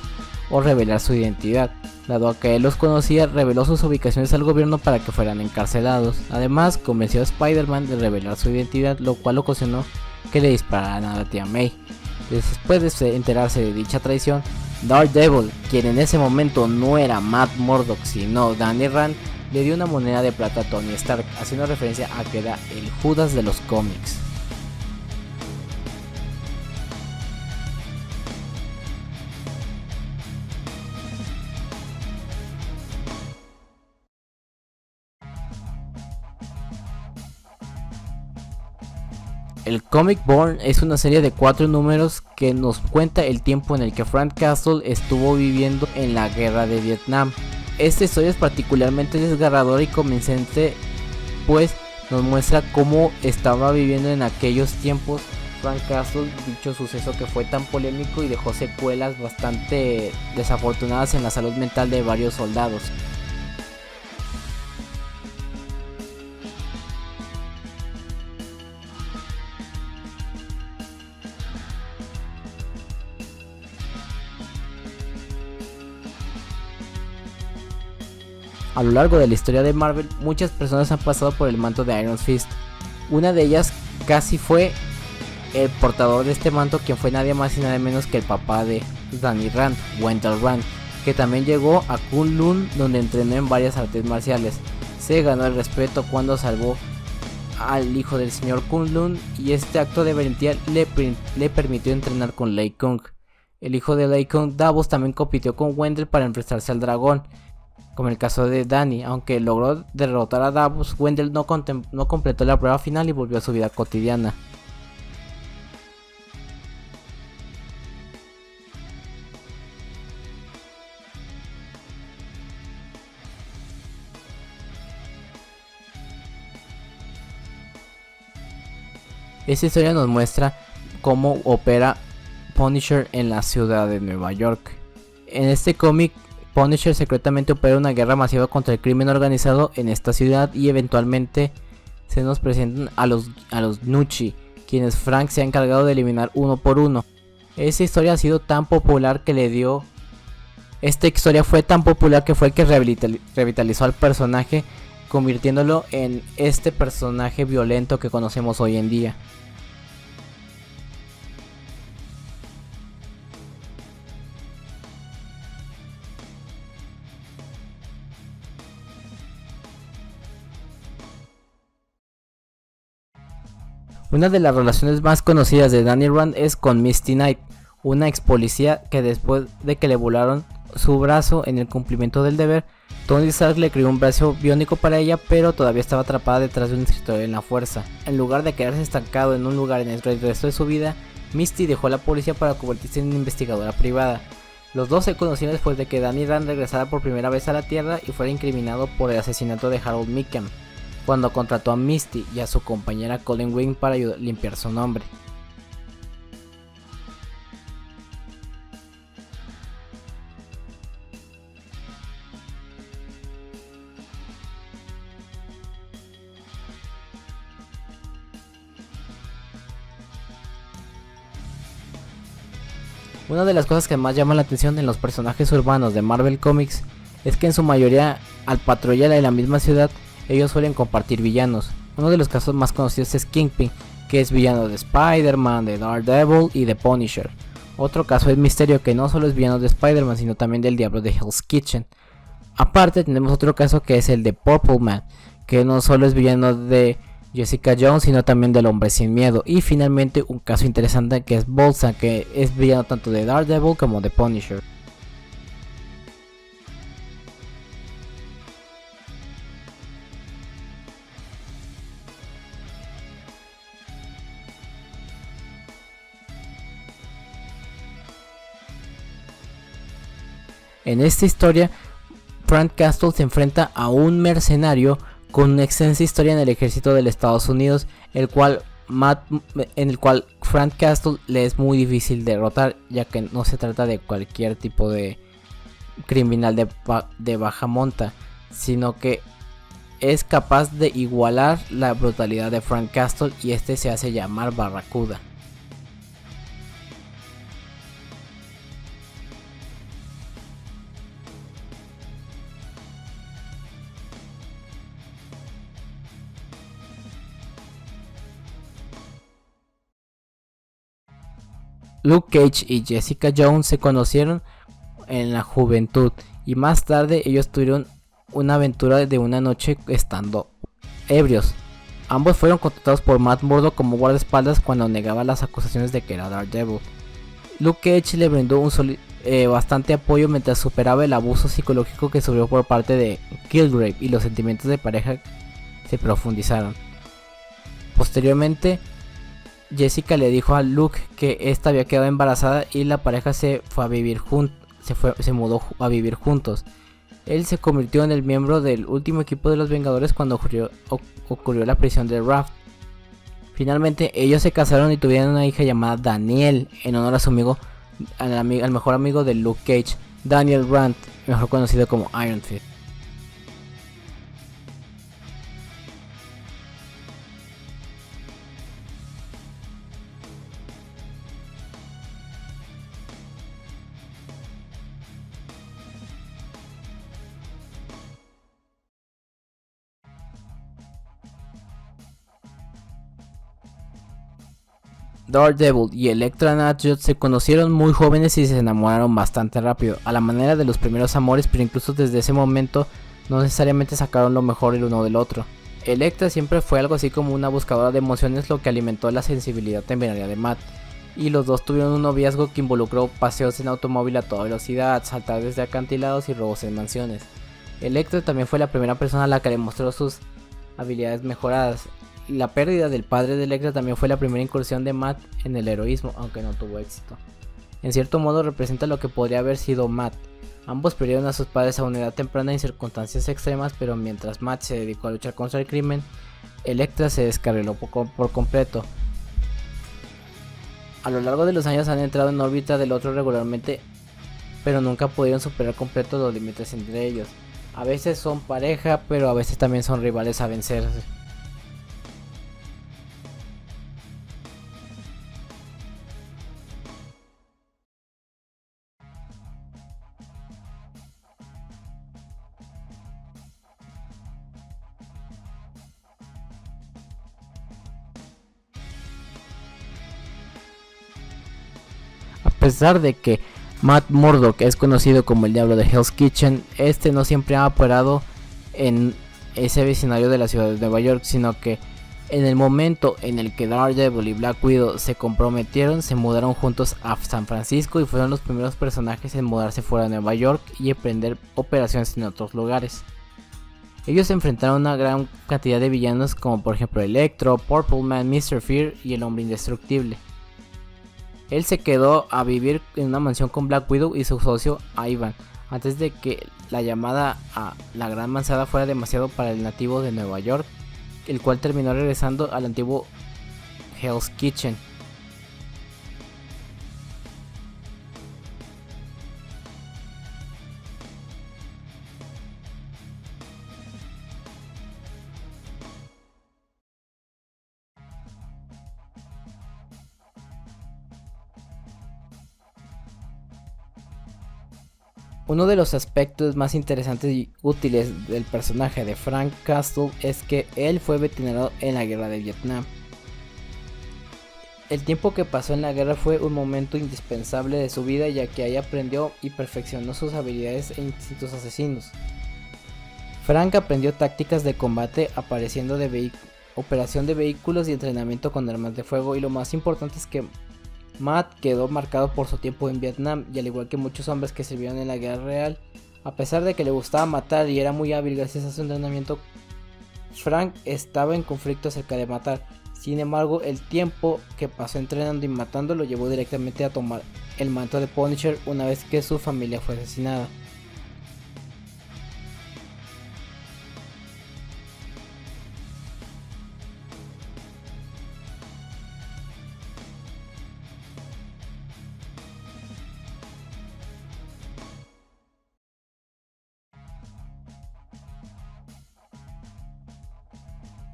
o revelar su identidad. Dado a que él los conocía, reveló sus ubicaciones al gobierno para que fueran encarcelados. Además, convenció a Spider-Man de revelar su identidad, lo cual ocasionó que le dispararan a la tía May. Después de enterarse de dicha traición, Daredevil, quien en ese momento no era Matt Murdock sino Danny Rand, le dio una moneda de plata a Tony Stark, haciendo referencia a que era el Judas de los cómics. El Comic Born es una serie de 4 números que nos cuenta el tiempo en el que Frank Castle estuvo viviendo en la guerra de Vietnam. Esta historia es particularmente desgarradora y convincente, pues nos muestra cómo estaba viviendo en aquellos tiempos Frank Castle dicho suceso que fue tan polémico y dejó secuelas bastante desafortunadas en la salud mental de varios soldados. A lo largo de la historia de Marvel, muchas personas han pasado por el manto de Iron Fist. Una de ellas casi fue el portador de este manto, quien fue nadie más y nada menos que el papá de Danny Rand, Wendell Rand, que también llegó a Kunlun, donde entrenó en varias artes marciales. Se ganó el respeto cuando salvó al hijo del señor Kunlun, y este acto de valentía le permitió entrenar con Lei Kung. El hijo de Lei Kung, Davos, también compitió con Wendell para enfrentarse al dragón, como el caso de Danny. Aunque logró derrotar a Davos, Wendell no completó la prueba final y volvió a su vida cotidiana. Esta historia nos muestra cómo opera Punisher en la ciudad de Nueva York. En este cómic, Punisher secretamente opera una guerra masiva contra el crimen organizado en esta ciudad, y eventualmente se nos presentan a los Nuchi, quienes Frank se ha encargado de eliminar uno por uno. Esta historia ha sido tan popular que fue tan popular que fue el que revitalizó al personaje, convirtiéndolo en este personaje violento que conocemos hoy en día. Una de las relaciones más conocidas de Danny Rand es con Misty Knight, una ex policía que después de que le volaron su brazo en el cumplimiento del deber, Tony Stark le creó un brazo biónico para ella, pero todavía estaba atrapada detrás de un escritorio en la fuerza. En lugar de quedarse estancado en un lugar en el resto de su vida, Misty dejó la policía para convertirse en una investigadora privada. Los dos se conocieron después de que Danny Rand regresara por primera vez a la Tierra y fuera incriminado por el asesinato de Harold Mickham, cuando contrató a Misty y a su compañera Colleen Wing para limpiar su nombre. Una de las cosas que más llaman la atención en los personajes urbanos de Marvel Comics es que en su mayoría, al patrullar en la misma ciudad, ellos suelen compartir villanos. Uno de los casos más conocidos es Kingpin, que es villano de Spider-Man, de Daredevil y de Punisher. Otro caso es Mysterio, que no solo es villano de Spider-Man, sino también del Diablo de Hell's Kitchen. Aparte tenemos otro caso que es el de Purple Man, que no solo es villano de Jessica Jones, sino también del Hombre Sin Miedo. Y finalmente un caso interesante que es Bolsa, que es villano tanto de Daredevil como de Punisher. En esta historia, Frank Castle se enfrenta a un mercenario con una extensa historia en el ejército de los Estados Unidos, en el cual Frank Castle le es muy difícil derrotar, ya que no se trata de cualquier tipo de criminal de baja monta, sino que es capaz de igualar la brutalidad de Frank Castle, y este se hace llamar Barracuda. Luke Cage y Jessica Jones se conocieron en la juventud y más tarde ellos tuvieron una aventura de una noche estando ebrios. Ambos fueron contratados por Matt Murdock como guardaespaldas cuando negaba las acusaciones de que era Daredevil. Luke Cage le brindó bastante apoyo mientras superaba el abuso psicológico que sufrió por parte de Kilgrave y los sentimientos de pareja se profundizaron. Posteriormente, Jessica le dijo a Luke que esta había quedado embarazada y la pareja se mudó a vivir juntos. Él se convirtió en el miembro del último equipo de los Vengadores cuando ocurrió la prisión de Raft. Finalmente ellos se casaron y tuvieron una hija llamada Danielle en honor a su amigo, al mejor amigo de Luke Cage, Daniel Rand, mejor conocido como Iron Fist. Daredevil y Elektra Natrioth se conocieron muy jóvenes y se enamoraron bastante rápido, a la manera de los primeros amores, pero incluso desde ese momento no necesariamente sacaron lo mejor el uno del otro. Elektra siempre fue algo así como una buscadora de emociones, lo que alimentó la sensibilidad temeraria de Matt, y los dos tuvieron un noviazgo que involucró paseos en automóvil a toda velocidad, saltar desde acantilados y robos en mansiones. Elektra también fue la primera persona a la que le mostró sus habilidades mejoradas. La pérdida del padre de Elektra también fue la primera incursión de Matt en el heroísmo, aunque no tuvo éxito. En cierto modo representa lo que podría haber sido Matt. Ambos perdieron a sus padres a una edad temprana en circunstancias extremas, pero mientras Matt se dedicó a luchar contra el crimen, Elektra se descarriló por completo. A lo largo de los años han entrado en órbita del otro regularmente, pero nunca pudieron superar completo los límites entre ellos. A veces son pareja, pero a veces también son rivales a vencer. A pesar de que Matt Murdock es conocido como el diablo de Hell's Kitchen, este no siempre ha operado en ese vecindario de la ciudad de Nueva York, sino que en el momento en el que Daredevil y Black Widow se comprometieron, se mudaron juntos a San Francisco y fueron los primeros personajes en mudarse fuera de Nueva York y emprender operaciones en otros lugares. Ellos se enfrentaron a una gran cantidad de villanos como por ejemplo Electro, Purple Man, Mr. Fear y el Hombre Indestructible. Él se quedó a vivir en una mansión con Black Widow y su socio Ivan, antes de que la llamada a la Gran Manzana fuera demasiado para el nativo de Nueva York, el cual terminó regresando al antiguo Hell's Kitchen. Uno de los aspectos más interesantes y útiles del personaje de Frank Castle es que él fue veterano en la guerra de Vietnam. El tiempo que pasó en la guerra fue un momento indispensable de su vida, ya que ahí aprendió y perfeccionó sus habilidades e instintos asesinos. Frank aprendió tácticas de combate, operación de vehículos y entrenamiento con armas de fuego, y lo más importante es que Matt quedó marcado por su tiempo en Vietnam, y al igual que muchos hombres que sirvieron en la guerra real, a pesar de que le gustaba matar y era muy hábil gracias a su entrenamiento, Frank estaba en conflicto acerca de matar. Sin embargo, el tiempo que pasó entrenando y matando lo llevó directamente a tomar el manto de Punisher una vez que su familia fue asesinada.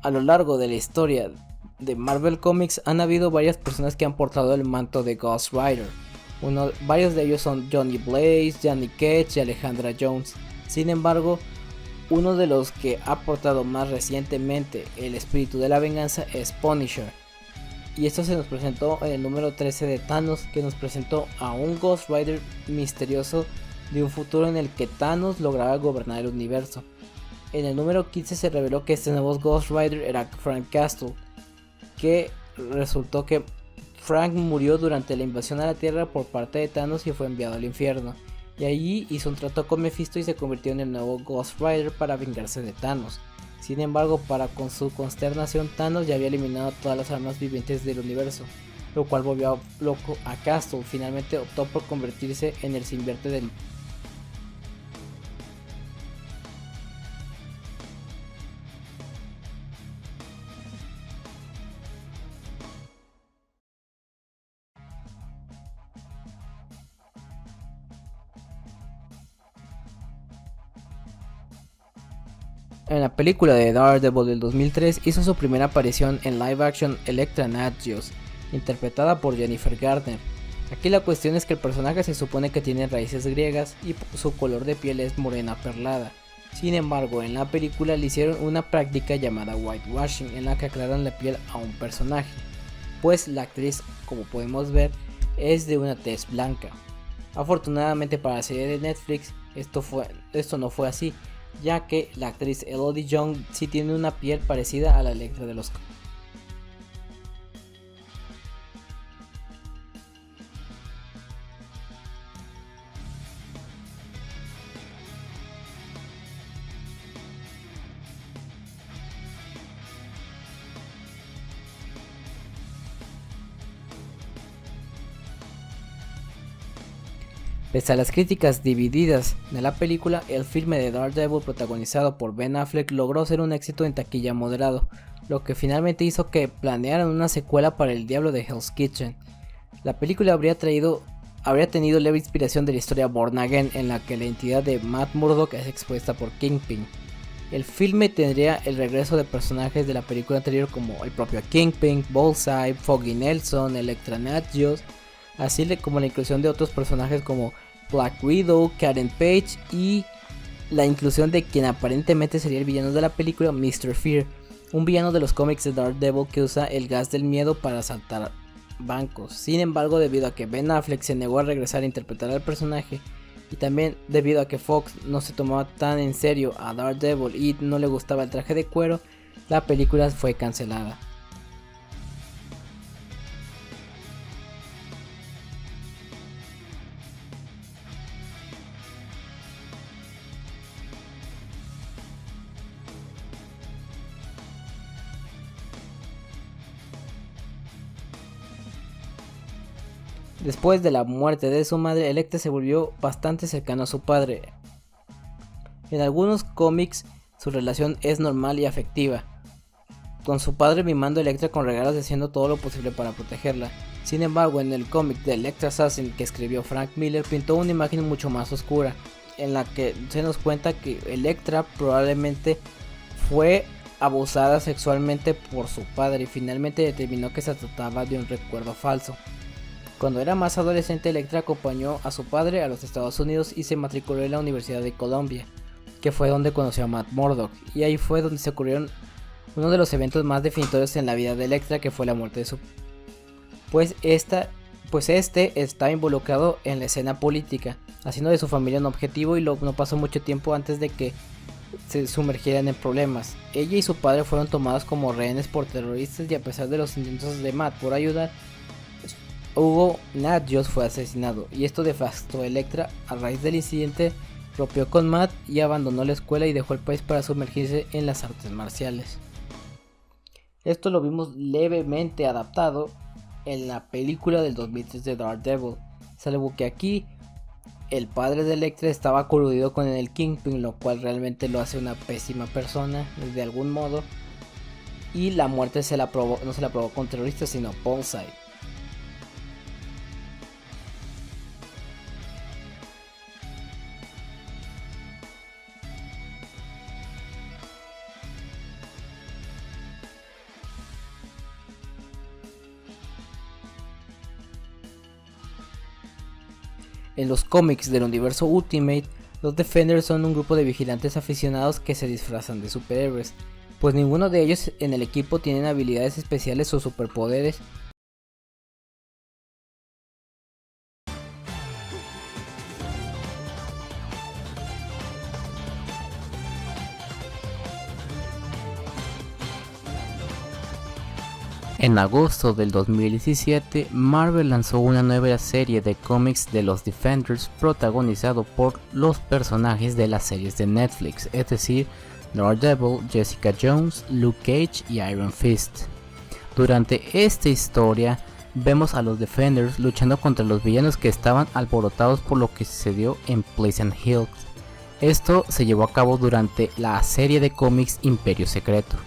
A lo largo de la historia de Marvel Comics han habido varias personas que han portado el manto de Ghost Rider. Varios de ellos son Johnny Blaze, Johnny Cage y Alejandra Jones. Sin embargo, uno de los que ha portado más recientemente el espíritu de la venganza es Punisher. y esto se nos presentó en el número 13 de Thanos, que nos presentó a un Ghost Rider misterioso de un futuro en el que Thanos lograba gobernar el universo. En el número 15 se reveló que este nuevo Ghost Rider era Frank Castle, que resultó que Frank murió durante la invasión a la Tierra por parte de Thanos y fue enviado al infierno. Y allí hizo un trato con Mephisto y se convirtió en el nuevo Ghost Rider para vengarse de Thanos. Sin embargo, para con su consternación, Thanos ya había eliminado todas las armas vivientes del universo, lo cual volvió loco a Castle. Finalmente optó por convertirse en el simbionte del En la película de Daredevil del 2003 hizo su primera aparición en live action Elektra Natchios, interpretada por Jennifer Garner. Aquí la cuestión es que el personaje se supone que tiene raíces griegas y su color de piel es morena perlada. Sin embargo, en la película le hicieron una práctica llamada whitewashing, en la que aclaran la piel a un personaje, pues la actriz, como podemos ver, es de una tez blanca. Afortunadamente para la serie de Netflix esto no fue así, ya que la actriz Elodie Young sí tiene una piel parecida a la Elektra de los cómics. Pese a las críticas divididas de la película, el filme de Daredevil protagonizado por Ben Affleck logró ser un éxito en taquilla moderado, lo que finalmente hizo que planearan una secuela para El Diablo de Hell's Kitchen. La película habría tenido leve inspiración de la historia Born Again, en la que la identidad de Matt Murdock es expuesta por Kingpin. El filme tendría el regreso de personajes de la película anterior como el propio Kingpin, Bullseye, Foggy Nelson, Elektra Natchios, así como la inclusión de otros personajes como Black Widow, Karen Page y la inclusión de quien aparentemente sería el villano de la película, Mr. Fear, un villano de los cómics de Daredevil que usa el gas del miedo para asaltar bancos. Sin embargo, debido a que Ben Affleck se negó a regresar a interpretar al personaje y también debido a que Fox no se tomaba tan en serio a Daredevil y no le gustaba el traje de cuero, la película fue cancelada. Después de la muerte de su madre, Elektra se volvió bastante cercano a su padre. En algunos cómics su relación es normal y afectiva, con su padre mimando a Elektra con regalos y haciendo todo lo posible para protegerla. Sin embargo, en el cómic de Elektra Assassin que escribió Frank Miller pintó una imagen mucho más oscura, en la que se nos cuenta que Elektra probablemente fue abusada sexualmente por su padre y finalmente determinó que se trataba de un recuerdo falso. Cuando era más adolescente, Elektra acompañó a su padre a los Estados Unidos y se matriculó en la Universidad de Columbia, que fue donde conoció a Matt Murdock, y ahí fue donde se ocurrieron uno de los eventos más definitorios en la vida de Elektra, que fue la muerte de su este estaba involucrado en la escena política, haciendo de su familia un objetivo y no pasó mucho tiempo antes de que se sumergieran en problemas. Ella y su padre fueron tomados como rehenes por terroristas y a pesar de los intentos de Matt por ayudar, Hugo Natchios fue asesinado, y esto devastó a Elektra. A raíz del incidente rompió con Matt y abandonó la escuela y dejó el país para sumergirse en las artes marciales. Esto lo vimos levemente adaptado en la película del 2003 de Daredevil, salvo que aquí el padre de Elektra estaba coludido con el Kingpin, lo cual realmente lo hace una pésima persona de algún modo, y la muerte no se la provocó un terrorista sino Bullseye. En los cómics del universo Ultimate, los Defenders son un grupo de vigilantes aficionados que se disfrazan de superhéroes, pues ninguno de ellos en el equipo tienen habilidades especiales o superpoderes, En agosto del 2017, Marvel lanzó una nueva serie de cómics de los Defenders protagonizado por los personajes de las series de Netflix, es decir, Daredevil, Jessica Jones, Luke Cage y Iron Fist. Durante esta historia vemos a los Defenders luchando contra los villanos que estaban alborotados por lo que sucedió en Pleasant Hill. Esto se llevó a cabo durante la serie de cómics Imperio Secreto.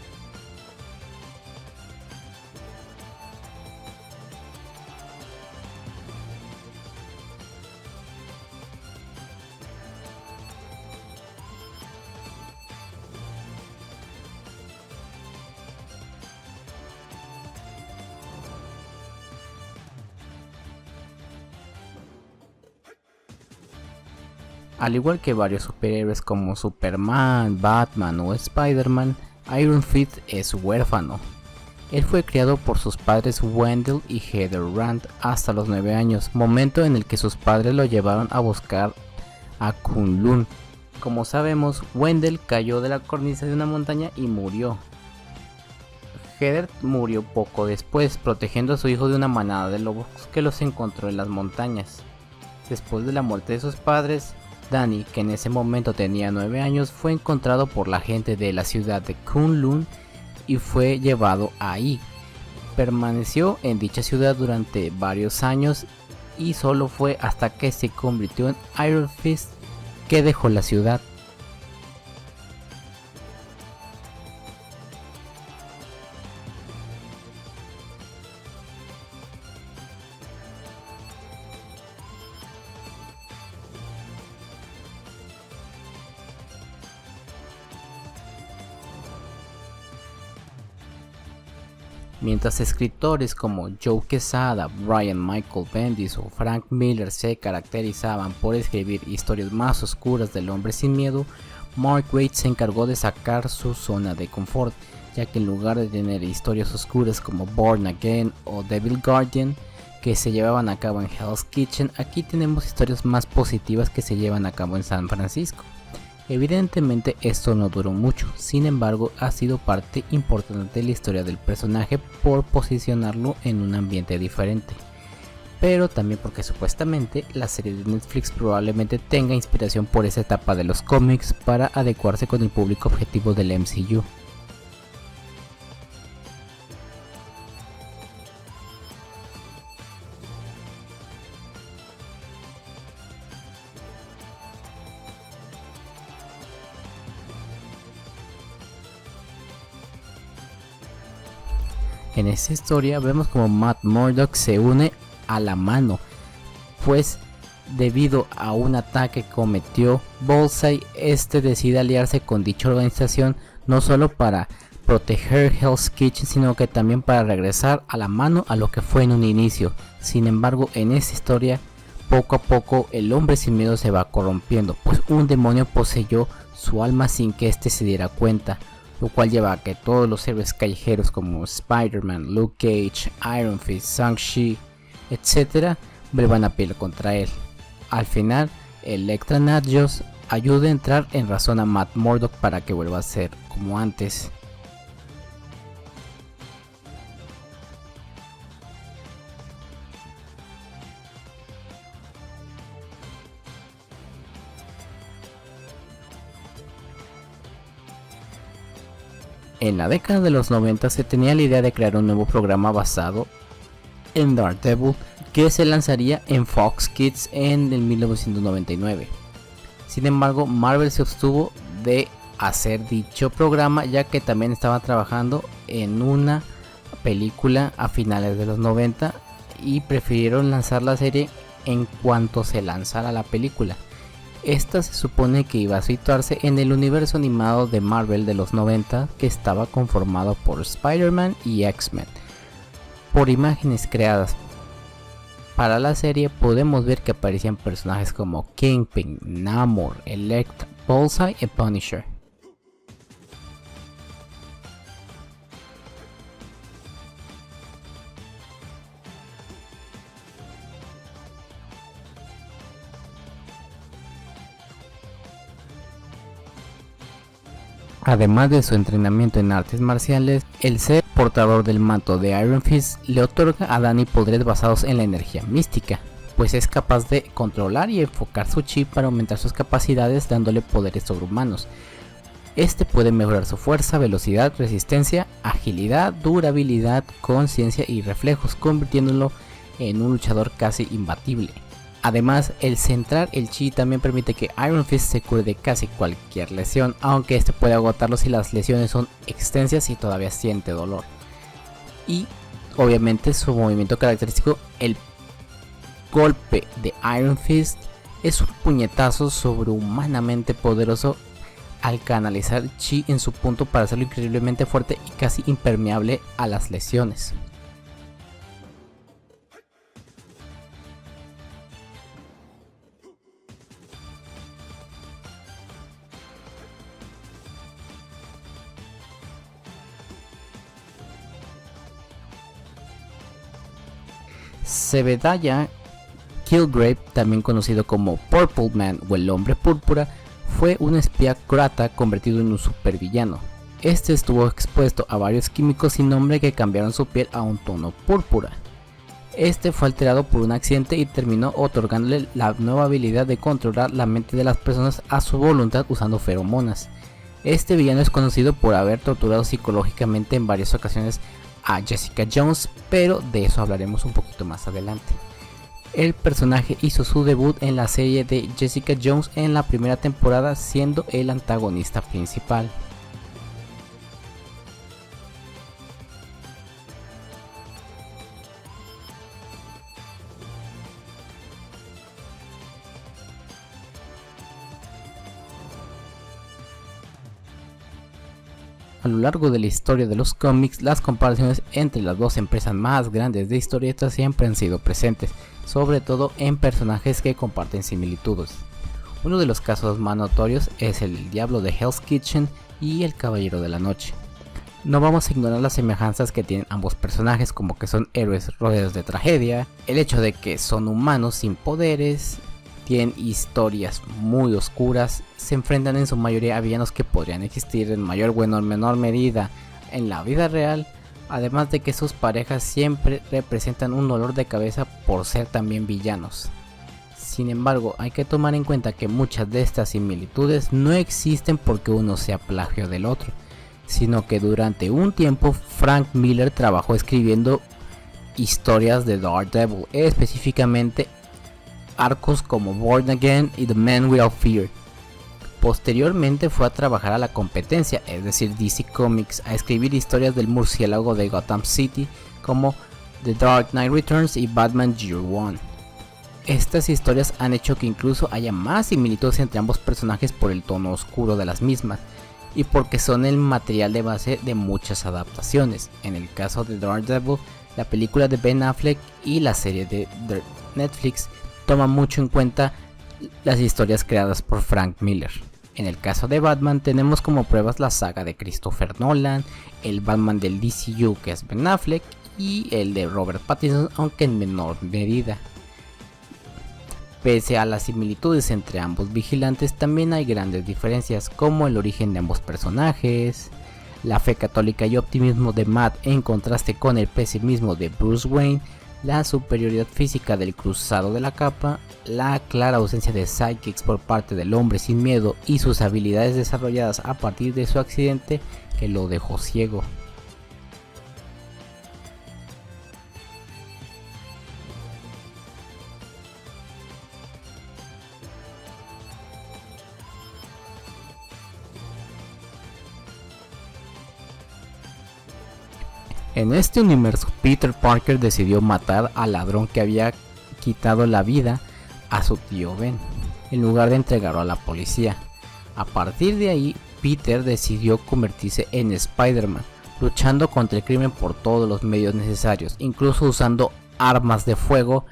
Al igual que varios superhéroes como Superman, Batman o Spider-Man, Iron Fist es huérfano. Él fue criado por sus padres Wendell y Heather Rand hasta los 9 años, momento en el que sus padres lo llevaron a buscar a Kunlun. Como sabemos, Wendell cayó de la cornisa de una montaña y murió. Heather murió poco después, protegiendo a su hijo de una manada de lobos que los encontró en las montañas. Después de la muerte de sus padres, Danny, que en ese momento tenía 9 años, fue encontrado por la gente de la ciudad de Kunlun y fue llevado ahí. Permaneció en dicha ciudad durante varios años y solo fue hasta que se convirtió en Iron Fist que dejó la ciudad. Mientras escritores como Joe Quesada, Brian Michael Bendis o Frank Miller se caracterizaban por escribir historias más oscuras del hombre sin miedo, Mark Waid se encargó de sacar su zona de confort, ya que en lugar de tener historias oscuras como Born Again o Devil Guardian que se llevaban a cabo en Hell's Kitchen, aquí tenemos historias más positivas que se llevan a cabo en San Francisco. Evidentemente esto no duró mucho, sin embargo ha sido parte importante de la historia del personaje por posicionarlo en un ambiente diferente, pero también porque supuestamente la serie de Netflix probablemente tenga inspiración por esa etapa de los cómics para adecuarse con el público objetivo del MCU. En esta historia vemos como Matt Murdock se une a la mano, pues debido a un ataque que cometió Bullseye, este decide aliarse con dicha organización no solo para proteger Hell's Kitchen, sino que también para regresar a la mano a lo que fue en un inicio. Sin embargo, en esta historia, poco a poco el hombre sin miedo se va corrompiendo, pues un demonio poseyó su alma sin que éste se diera cuenta, lo cual lleva a que todos los héroes callejeros como Spider-Man, Luke Cage, Iron Fist, Shang-Chi, etc. vuelvan a pelear contra él. Al final, Elektra Nagios ayuda a entrar en razón a Matt Murdock para que vuelva a ser como antes. En la década de los 90 se tenía la idea de crear un nuevo programa basado en Daredevil que se lanzaría en Fox Kids en el 1999. Sin embargo, Marvel se abstuvo de hacer dicho programa, ya que también estaba trabajando en una película a finales de los 90 y prefirieron lanzar la serie en cuanto se lanzara la película. Esta se supone que iba a situarse en el universo animado de Marvel de los 90, que estaba conformado por Spider-Man y X-Men. Por imágenes creadas para la serie podemos ver que aparecían personajes como Kingpin, Namor, Elektra, Bullseye y Punisher. Además de su entrenamiento en artes marciales, el ser portador del manto de Iron Fist le otorga a Danny poderes basados en la energía mística, pues es capaz de controlar y enfocar su chi para aumentar sus capacidades, dándole poderes sobrehumanos. Este puede mejorar su fuerza, velocidad, resistencia, agilidad, durabilidad, conciencia y reflejos, convirtiéndolo en un luchador casi imbatible. Además, el centrar el chi también permite que Iron Fist se cure de casi cualquier lesión, aunque este puede agotarlo si las lesiones son extensas y todavía siente dolor. Y obviamente su movimiento característico, el golpe de Iron Fist, es un puñetazo sobrehumanamente poderoso al canalizar chi en su punto para hacerlo increíblemente fuerte y casi impermeable a las lesiones. Zebediah Killgrave, también conocido como Purple Man o el Hombre Púrpura, fue un espía croata convertido en un supervillano. Este estuvo expuesto a varios químicos sin nombre que cambiaron su piel a un tono púrpura. Este fue alterado por un accidente y terminó otorgándole la nueva habilidad de controlar la mente de las personas a su voluntad usando feromonas. Este villano es conocido por haber torturado psicológicamente en varias ocasiones a Jessica Jones, pero de eso hablaremos un poquito más adelante. El personaje hizo su debut en la serie de Jessica Jones en la primera temporada, siendo el antagonista principal. A lo largo de la historia de los cómics, las comparaciones entre las dos empresas más grandes de historietas siempre han sido presentes, sobre todo en personajes que comparten similitudes. Uno de los casos más notorios es el Diablo de Hell's Kitchen y el Caballero de la Noche. No vamos a ignorar las semejanzas que tienen ambos personajes, como que son héroes rodeados de tragedia, el hecho de que son humanos sin poderes, tienen historias muy oscuras, se enfrentan en su mayoría a villanos que podrían existir en mayor o menor medida en la vida real, además de que sus parejas siempre representan un dolor de cabeza por ser también villanos. Sin embargo, hay que tomar en cuenta que muchas de estas similitudes no existen porque uno sea plagio del otro, sino que durante un tiempo Frank Miller trabajó escribiendo historias de Daredevil, específicamente arcos como Born Again y The Man Without Fear. Posteriormente fue a trabajar a la competencia, es decir DC Comics, a escribir historias del murciélago de Gotham City como The Dark Knight Returns y Batman Year One. Estas historias han hecho que incluso haya más similitudes entre ambos personajes por el tono oscuro de las mismas y porque son el material de base de muchas adaptaciones. En el caso de Daredevil, la película de Ben Affleck y la serie de Netflix toma mucho en cuenta las historias creadas por Frank Miller. En el caso de Batman tenemos como pruebas la saga de Christopher Nolan, el Batman del DCU que es Ben Affleck y el de Robert Pattinson, aunque en menor medida. Pese a las similitudes entre ambos vigilantes, también hay grandes diferencias, como el origen de ambos personajes, la fe católica y optimismo de Matt en contraste con el pesimismo de Bruce Wayne, la superioridad física del cruzado de la capa, la clara ausencia de psychics por parte del hombre sin miedo y sus habilidades desarrolladas a partir de su accidente que lo dejó ciego. En este universo, Peter Parker decidió matar al ladrón que había quitado la vida a su tío Ben, en lugar de entregarlo a la policía. A partir de ahí, Peter decidió convertirse en Spider-Man, luchando contra el crimen por todos los medios necesarios, incluso usando armas de fuego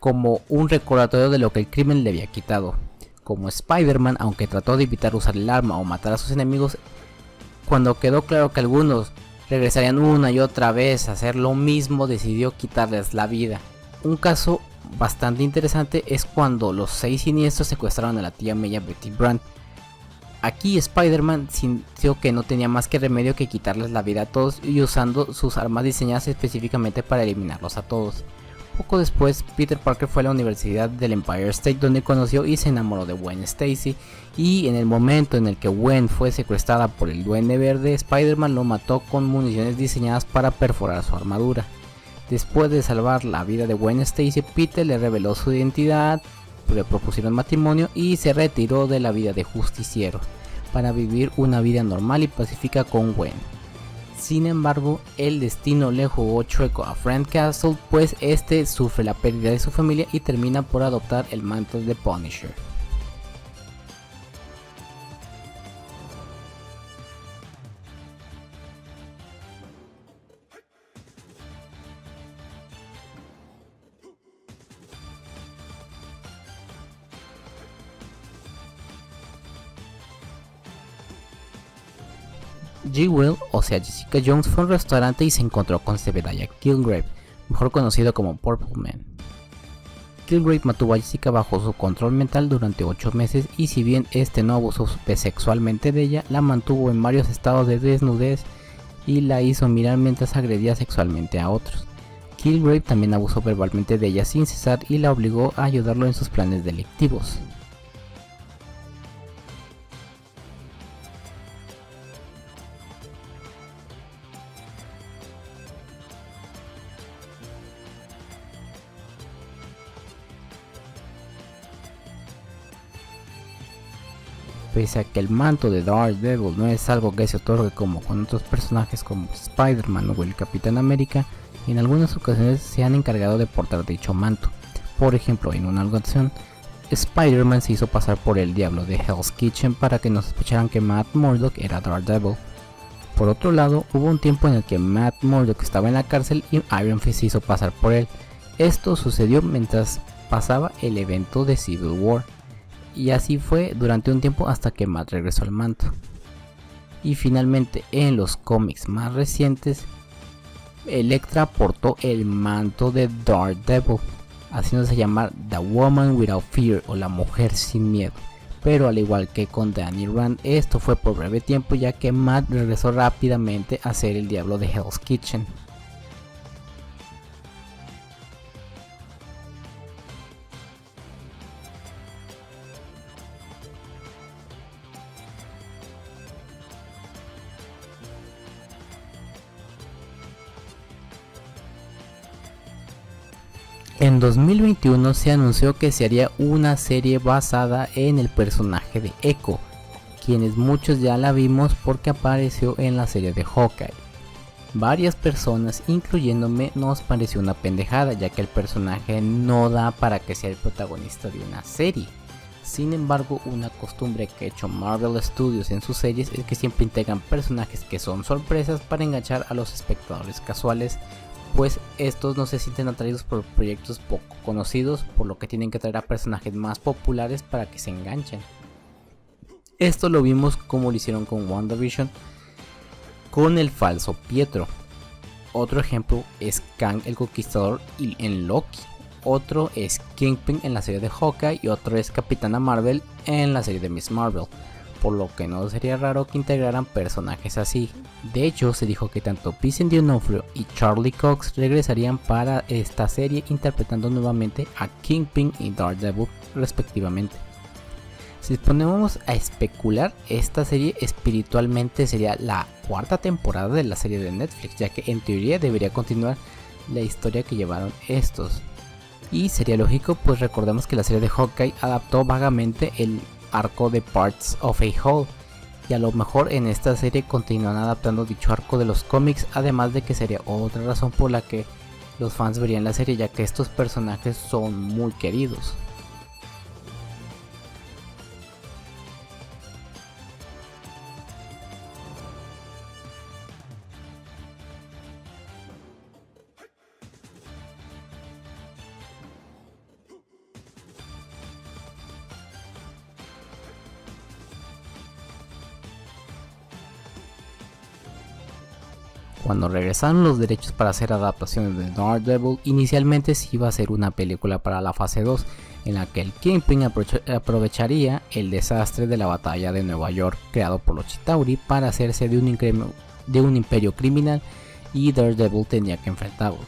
como un recordatorio de lo que el crimen le había quitado. Como Spider-Man, aunque trató de evitar usar el arma o matar a sus enemigos, cuando quedó claro que algunos regresarían una y otra vez a hacer lo mismo, decidió quitarles la vida. Un caso bastante interesante es cuando los 6 siniestros secuestraron a la tía Maya Betty Brant. Aquí Spider-Man sintió que no tenía más que remedio que quitarles la vida a todos y usando sus armas diseñadas específicamente para eliminarlos a todos. Poco después, Peter Parker fue a la Universidad del Empire State donde conoció y se enamoró de Gwen Stacy, y en el momento en el que Gwen fue secuestrada por el Duende Verde, Spider-Man lo mató con municiones diseñadas para perforar su armadura. Después de salvar la vida de Gwen Stacy, Peter le reveló su identidad, le propusieron matrimonio y se retiró de la vida de justiciero para vivir una vida normal y pacífica con Gwen. Sin embargo, el destino le jugó chueco a Frank Castle, pues este sufre la pérdida de su familia y termina por adoptar el manto de Punisher. Jewel, o sea Jessica Jones, fue a un restaurante y se encontró con Zebediah Killgrave, mejor conocido como Purple Man. Killgrave mantuvo a Jessica bajo su control mental durante 8 meses y si bien este no abusó sexualmente de ella, la mantuvo en varios estados de desnudez y la hizo mirar mientras agredía sexualmente a otros. Killgrave también abusó verbalmente de ella sin cesar y la obligó a ayudarlo en sus planes delictivos. Pese a que el manto de Daredevil no es algo que se otorgue como con otros personajes como Spider-Man o el Capitán América, en algunas ocasiones se han encargado de portar dicho manto. Por ejemplo, en una ocasión, Spider-Man se hizo pasar por el diablo de Hell's Kitchen para que no sospecharan que Matt Murdock era Daredevil. Por otro lado, hubo un tiempo en el que Matt Murdock estaba en la cárcel y Iron Fist se hizo pasar por él. Esto sucedió mientras pasaba el evento de Civil War. Y así fue durante un tiempo hasta que Matt regresó al manto. Y finalmente en los cómics más recientes, Elektra portó el manto de Daredevil, haciéndose llamar The Woman Without Fear o la mujer sin miedo. Pero al igual que con Danny Rand, esto fue por breve tiempo ya que Matt regresó rápidamente a ser el diablo de Hell's Kitchen. En 2021 se anunció que se haría una serie basada en el personaje de Echo, quienes muchos ya la vimos porque apareció en la serie de Hawkeye. Varias personas, incluyéndome, nos pareció una pendejada ya que el personaje no da para que sea el protagonista de una serie. Sin embargo, una costumbre que ha hecho Marvel Studios en sus series es que siempre integran personajes que son sorpresas para enganchar a los espectadores casuales, pues estos no se sienten atraídos por proyectos poco conocidos, por lo que tienen que traer a personajes más populares para que se enganchen. Esto lo vimos como lo hicieron con WandaVision con el falso Pietro. Otro ejemplo es Kang el Conquistador en Loki. Otro es Kingpin en la serie de Hawkeye y otro es Capitana Marvel en la serie de Miss Marvel, por lo que no sería raro que integraran personajes así. De hecho, se dijo que tanto Vincent D'Onofrio y Charlie Cox regresarían para esta serie interpretando nuevamente a Kingpin y Daredevil respectivamente. Si nos ponemos a especular, esta serie espiritualmente sería la cuarta temporada de la serie de Netflix, ya que en teoría debería continuar la historia que llevaron estos. Y sería lógico, pues recordemos que la serie de Hawkeye adaptó vagamente el arco de Parts of a Whole, y a lo mejor en esta serie continúan adaptando dicho arco de los cómics, además de que sería otra razón por la que los fans verían la serie, ya que estos personajes son muy queridos. Cuando regresaron los derechos para hacer adaptaciones de Daredevil, inicialmente se iba a hacer una película para la fase 2, en la que el Kingpin aprovecharía el desastre de la batalla de Nueva York creado por los Chitauri para hacerse de un imperio criminal, y Daredevil tenía que enfrentarlo.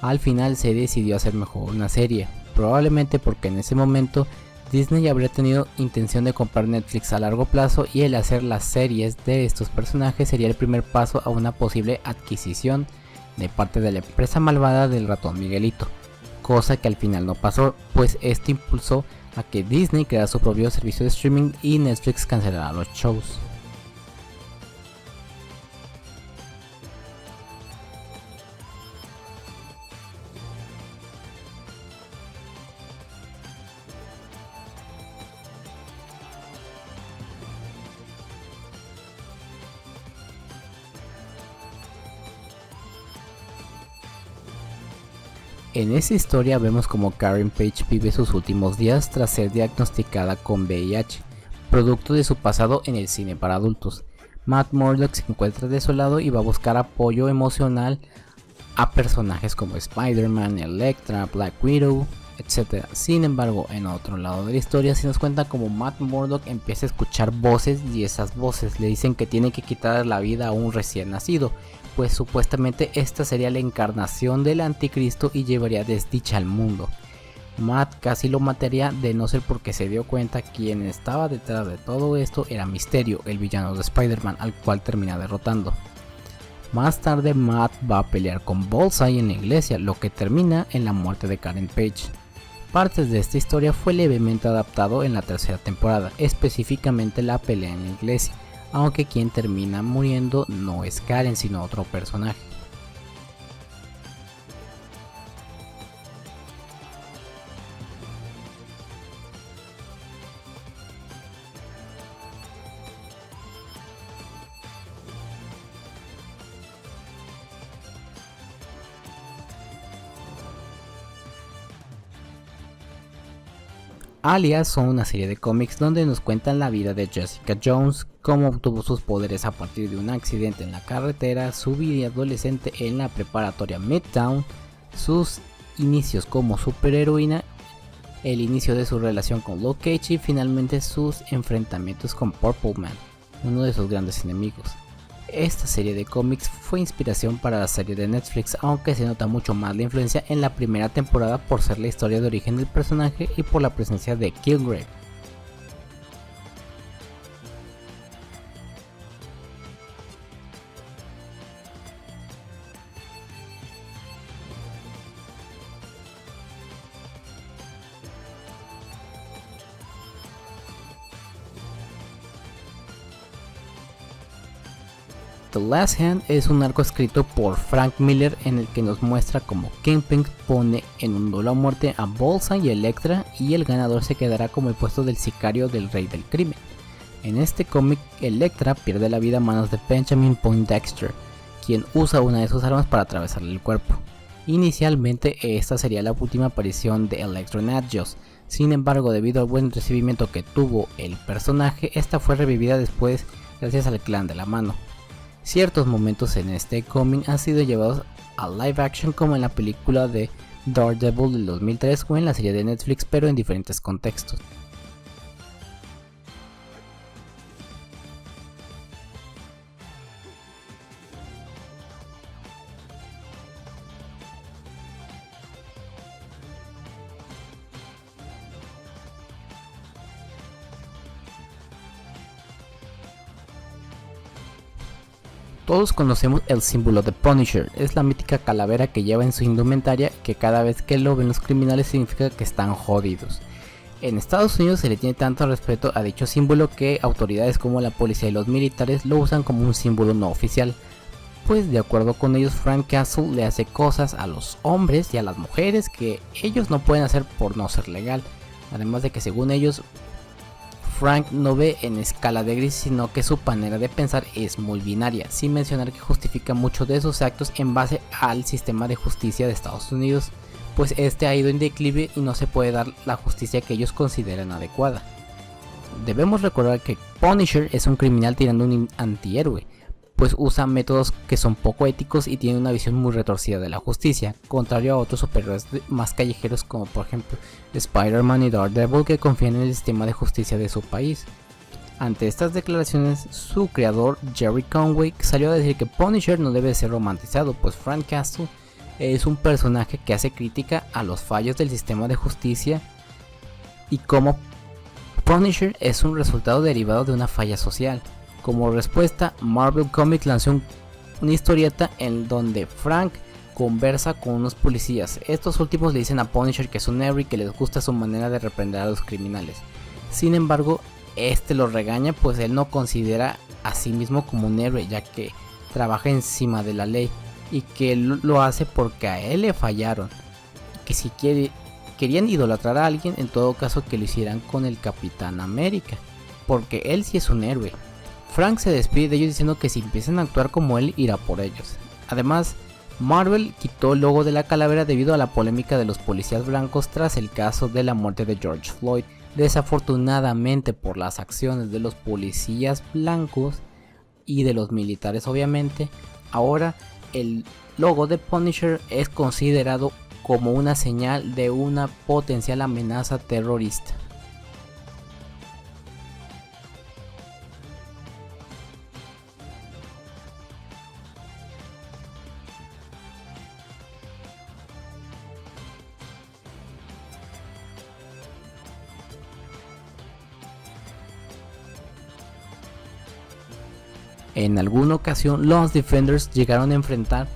Al final se decidió hacer mejor una serie, probablemente porque en ese momento Disney habría tenido intención de comprar Netflix a largo plazo, y el hacer las series de estos personajes sería el primer paso a una posible adquisición de parte de la empresa malvada del ratón Miguelito, cosa que al final no pasó, pues este impulsó a que Disney creara su propio servicio de streaming y Netflix cancelara los shows. En esa historia vemos como Karen Page vive sus últimos días tras ser diagnosticada con VIH, producto de su pasado en el cine para adultos. Matt Murdock se encuentra desolado y va a buscar apoyo emocional a personajes como Spider-Man, Elektra, Black Widow, etc. Sin embargo, en otro lado de la historia se nos cuenta como Matt Murdock empieza a escuchar voces, y esas voces le dicen que tiene que quitar la vida a un recién nacido, pues supuestamente esta sería la encarnación del anticristo y llevaría desdicha al mundo. Matt casi lo mataría de no ser porque se dio cuenta quien estaba detrás de todo esto era Mysterio, el villano de Spider-Man, al cual termina derrotando. Más tarde Matt va a pelear con Bullseye en la iglesia, lo que termina en la muerte de Karen Page. Partes de esta historia fue levemente adaptado en la tercera temporada, específicamente la pelea en la iglesia, aunque quien termina muriendo no es Karen sino otro personaje. Alias son una serie de cómics donde nos cuentan la vida de Jessica Jones, cómo obtuvo sus poderes a partir de un accidente en la carretera, su vida adolescente en la preparatoria Midtown, sus inicios como superheroína, el inicio de su relación con Luke Cage y finalmente sus enfrentamientos con Purple Man, uno de sus grandes enemigos. Esta serie de cómics fue inspiración para la serie de Netflix, aunque se nota mucho más la influencia en la primera temporada por ser la historia de origen del personaje y por la presencia de Kilgrave. The Last Hand es un arco escrito por Frank Miller en el que nos muestra cómo Kingpin pone en un duelo a muerte a Bullseye y Elektra, y el ganador se quedará como el puesto del sicario del rey del crimen. En este cómic, Elektra pierde la vida a manos de Benjamin Poindexter, quien usa una de sus armas para atravesarle el cuerpo. Inicialmente esta sería la última aparición de Elektra en Atgos, sin embargo debido al buen recibimiento que tuvo el personaje, esta fue revivida después gracias al clan de la mano. Ciertos momentos en este cómic han sido llevados a live action, como en la película de Daredevil del 2003 o en la serie de Netflix, pero en diferentes contextos. Todos conocemos el símbolo de Punisher, es la mítica calavera que lleva en su indumentaria, que cada vez que lo ven los criminales significa que están jodidos. En Estados Unidos se le tiene tanto respeto a dicho símbolo que autoridades como la policía y los militares lo usan como un símbolo no oficial, pues de acuerdo con ellos Frank Castle le hace cosas a los hombres y a las mujeres que ellos no pueden hacer por no ser legal, además de que según ellos Frank no ve en escala de gris, sino que su manera de pensar es muy binaria, sin mencionar que justifica muchos de sus actos en base al sistema de justicia de Estados Unidos, pues este ha ido en declive y no se puede dar la justicia que ellos consideran adecuada. Debemos recordar que Punisher es un criminal tirando un antihéroe, pues usa métodos que son poco éticos y tiene una visión muy retorcida de la justicia, contrario a otros superhéroes más callejeros como por ejemplo Spider-Man y Daredevil, que confían en el sistema de justicia de su país. Ante estas declaraciones, su creador Jerry Conway salió a decir que Punisher no debe ser romantizado, pues Frank Castle es un personaje que hace crítica a los fallos del sistema de justicia y como Punisher es un resultado derivado de una falla social. Como respuesta, Marvel Comics lanzó una historieta en donde Frank conversa con unos policías. Estos últimos le dicen a Punisher que es un héroe y que les gusta su manera de reprender a los criminales. Sin embargo, este lo regaña, pues él no considera a sí mismo como un héroe, ya que trabaja encima de la ley y que él lo hace porque a él le fallaron. Que si querían idolatrar a alguien, en todo caso que lo hicieran con el Capitán América, porque él sí es un héroe. Frank se despide de ellos diciendo que si empiezan a actuar como él, irá por ellos. Además, Marvel quitó el logo de la calavera debido a la polémica de los policías blancos tras el caso de la muerte de George Floyd. Desafortunadamente, por las acciones de los policías blancos y de los militares obviamente, ahora el logo de Punisher es considerado como una señal de una potencial amenaza terrorista. En alguna ocasión los Defenders llegaron a enfrentar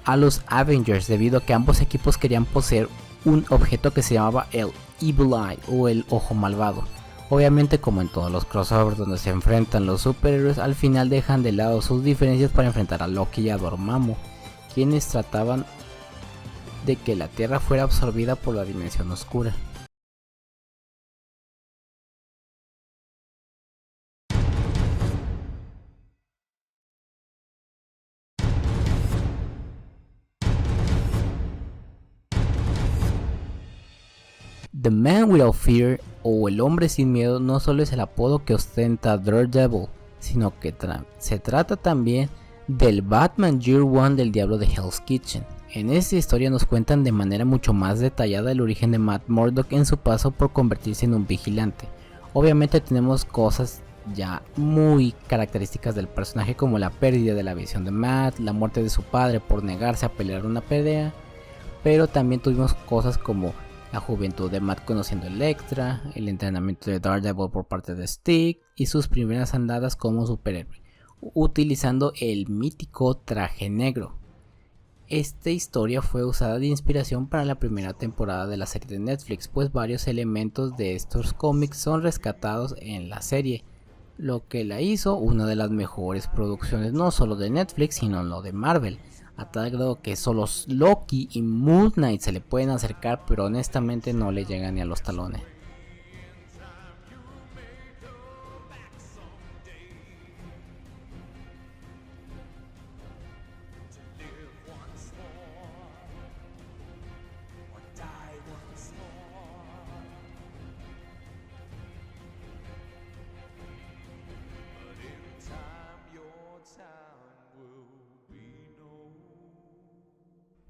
a los Avengers debido a que ambos equipos querían poseer un objeto que se llamaba el Evil Eye o el Ojo Malvado. Obviamente, como en todos los crossovers donde se enfrentan los superhéroes, al final dejan de lado sus diferencias para enfrentar a Loki y a Dormammu, quienes trataban de que la Tierra fuera absorbida por la dimensión oscura. The Man Without Fear o El Hombre Sin Miedo no solo es el apodo que ostenta Daredevil, sino que se trata también del Batman Year One del Diablo de Hell's Kitchen. En esta historia nos cuentan de manera mucho más detallada el origen de Matt Murdock en su paso por convertirse en un vigilante. Obviamente tenemos cosas ya muy características del personaje como la pérdida de la visión de Matt, la muerte de su padre por negarse a pelear una pelea, pero también tuvimos cosas como la juventud de Matt conociendo a Elektra, el entrenamiento de Daredevil por parte de Stick y sus primeras andadas como superhéroe, utilizando el mítico traje negro. Esta historia fue usada de inspiración para la primera temporada de la serie de Netflix, pues varios elementos de estos cómics son rescatados en la serie, lo que la hizo una de las mejores producciones no solo de Netflix sino lo de Marvel, a tal grado que solo Loki y Moon Knight se le pueden acercar, pero honestamente no le llegan ni a los talones.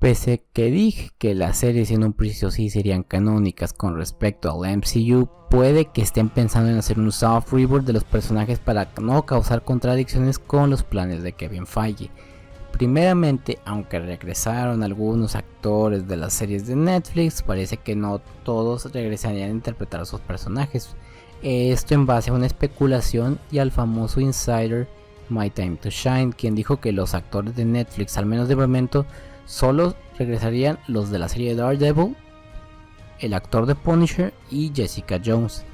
Pese que dije que las series en un principio sí serían canónicas con respecto al MCU, puede que estén pensando en hacer un soft reboot de los personajes para no causar contradicciones con los planes de Kevin Feige. Primeramente, aunque regresaron algunos actores de las series de Netflix, parece que no todos regresarían a interpretar a sus personajes. Esto en base a una especulación y al famoso insider My Time to Shine, quien dijo que los actores de Netflix, al menos de momento, solo regresarían los de la serie de Daredevil, el actor de Punisher y Jessica Jones,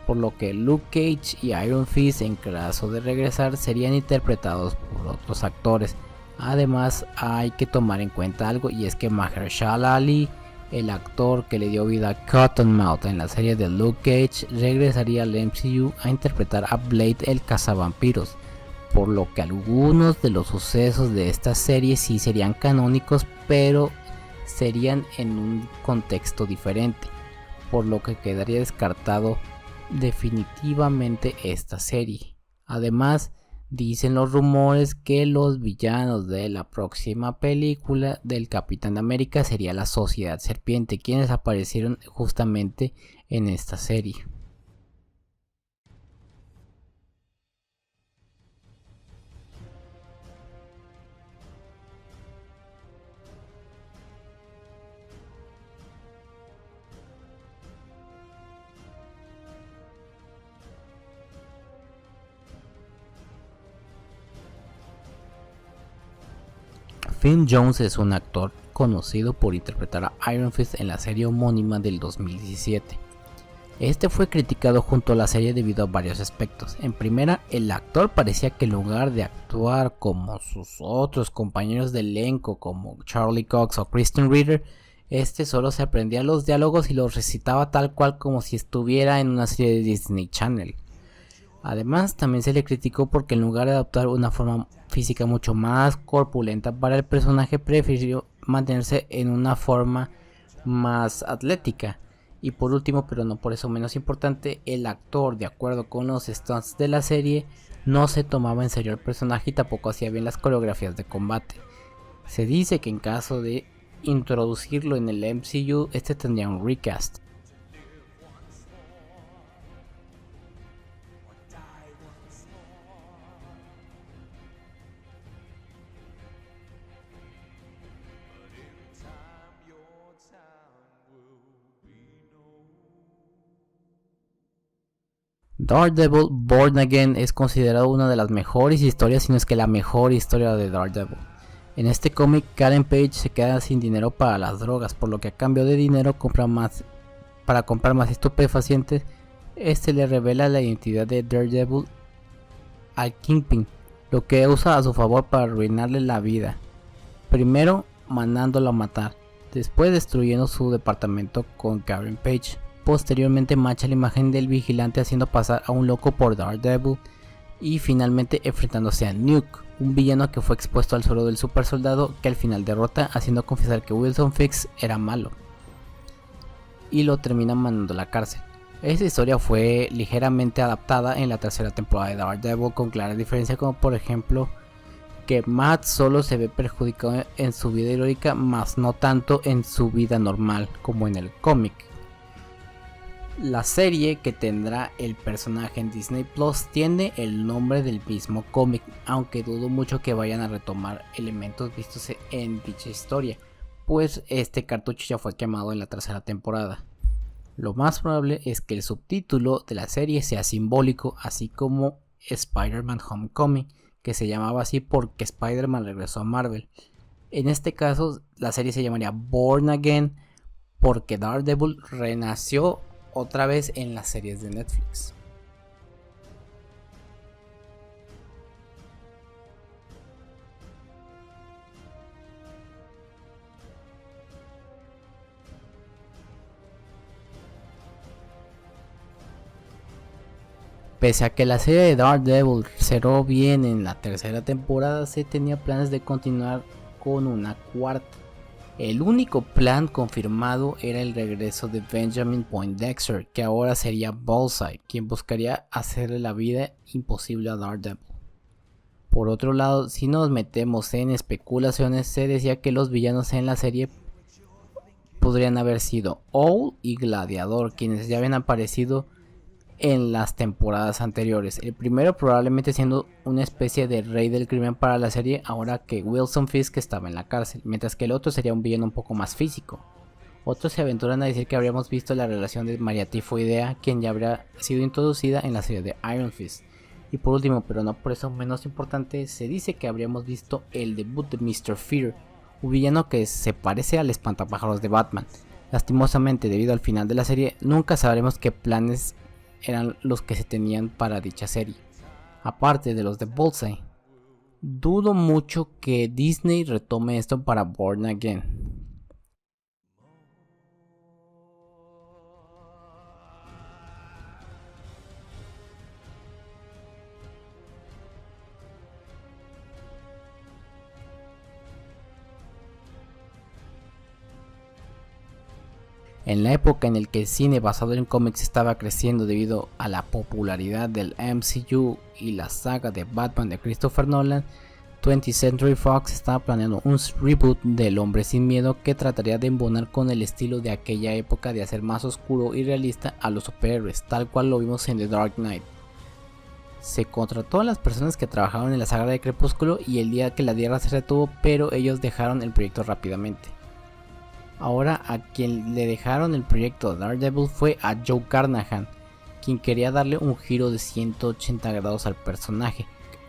por lo que Luke Cage y Iron Fist en caso de regresar serían interpretados por otros actores. Además hay que tomar en cuenta algo, y es que Mahershala Ali, el actor que le dio vida a Cottonmouth en la serie de Luke Cage, regresaría al MCU a interpretar a Blade el cazavampiros, por lo que algunos de los sucesos de esta serie sí serían canónicos, pero serían en un contexto diferente, por lo que quedaría descartado definitivamente esta serie. Además Dicen los rumores que los villanos de la próxima película del Capitán América sería la Sociedad Serpiente, quienes aparecieron justamente en esta serie. Finn Jones es un actor conocido por interpretar a Iron Fist en la serie homónima del 2017. Este fue criticado junto a la serie debido a varios aspectos. En primera, el actor parecía que en lugar de actuar como sus otros compañeros de elenco como Charlie Cox o Kristen Ritter, este solo se aprendía los diálogos y los recitaba tal cual como si estuviera en una serie de Disney Channel. Además, también se le criticó porque en lugar de adoptar una forma física mucho más corpulenta para el personaje, prefirió mantenerse en una forma más atlética. Y por último, pero no por eso menos importante, el actor, de acuerdo con los stunts de la serie, no se tomaba en serio el personaje y tampoco hacía bien las coreografías de combate. Se dice que en caso de introducirlo en el MCU, este tendría un recast. Daredevil Born Again es considerado una de las mejores historias, si no es que la mejor historia de Daredevil. En este cómic, Karen Page se queda sin dinero para las drogas, por lo que a cambio de dinero para comprar más estupefacientes. Este le revela la identidad de Daredevil al Kingpin, lo que usa a su favor para arruinarle la vida. Primero mandándolo a matar, después destruyendo su departamento con Karen Page. Posteriormente mancha la imagen del vigilante haciendo pasar a un loco por Daredevil y finalmente enfrentándose a Nuke, un villano que fue expuesto al suelo del super soldado que al final derrota, haciendo confesar que Wilson Fisk era malo y lo termina mandando a la cárcel. Esta historia fue ligeramente adaptada en la tercera temporada de Daredevil, con clara diferencia, como por ejemplo que Matt solo se ve perjudicado en su vida heroica, más no tanto en su vida normal como en el cómic. La serie que tendrá el personaje en Disney Plus tiene el nombre del mismo cómic, aunque dudo mucho que vayan a retomar elementos vistos en dicha historia, pues este cartucho ya fue quemado en la tercera temporada. Lo más probable es que el subtítulo de la serie sea simbólico, así como Spider-Man Homecoming, que se llamaba así porque Spider-Man regresó a Marvel. En este caso, la serie se llamaría Born Again porque Daredevil renació otra vez en las series de Netflix. Pese a que la serie de Daredevil cerró bien en la tercera temporada, se tenía planes de continuar con una cuarta. El único plan confirmado era el regreso de Benjamin Poindexter, que ahora sería Bullseye, quien buscaría hacerle la vida imposible a Daredevil. Por otro lado, si nos metemos en especulaciones, se decía que los villanos en la serie podrían haber sido Owl y Gladiador, quienes ya habían aparecido en las temporadas anteriores. El primero probablemente siendo una especie de rey del crimen para la serie ahora que Wilson Fisk estaba en la cárcel, mientras que el otro sería un villano un poco más físico. Otros se aventuran a decir que habríamos visto la relación de Maria Tifoidea, quien ya habría sido introducida en la serie de Iron Fist. Y por último, pero no por eso menos importante, se dice que habríamos visto el debut de Mr. Fear, un villano que se parece al espantapájaros de Batman. Lastimosamente, debido al final de la serie, nunca sabremos qué planes eran los que se tenían para dicha serie, aparte de los de Bullseye. Dudo mucho que Disney retome esto para Born Again. En la época en la que el cine basado en cómics estaba creciendo debido a la popularidad del MCU y la saga de Batman de Christopher Nolan, 20th Century Fox estaba planeando un reboot del Hombre sin Miedo que trataría de embonar con el estilo de aquella época de hacer más oscuro y realista a los superhéroes, tal cual lo vimos en The Dark Knight. Se contrató a las personas que trabajaban en la saga de Crepúsculo y el día que la Tierra se retuvo, pero ellos dejaron el proyecto rápidamente. Ahora a quien le dejaron el proyecto Daredevil fue a Joe Carnahan, quien quería darle un giro de 180 grados al personaje,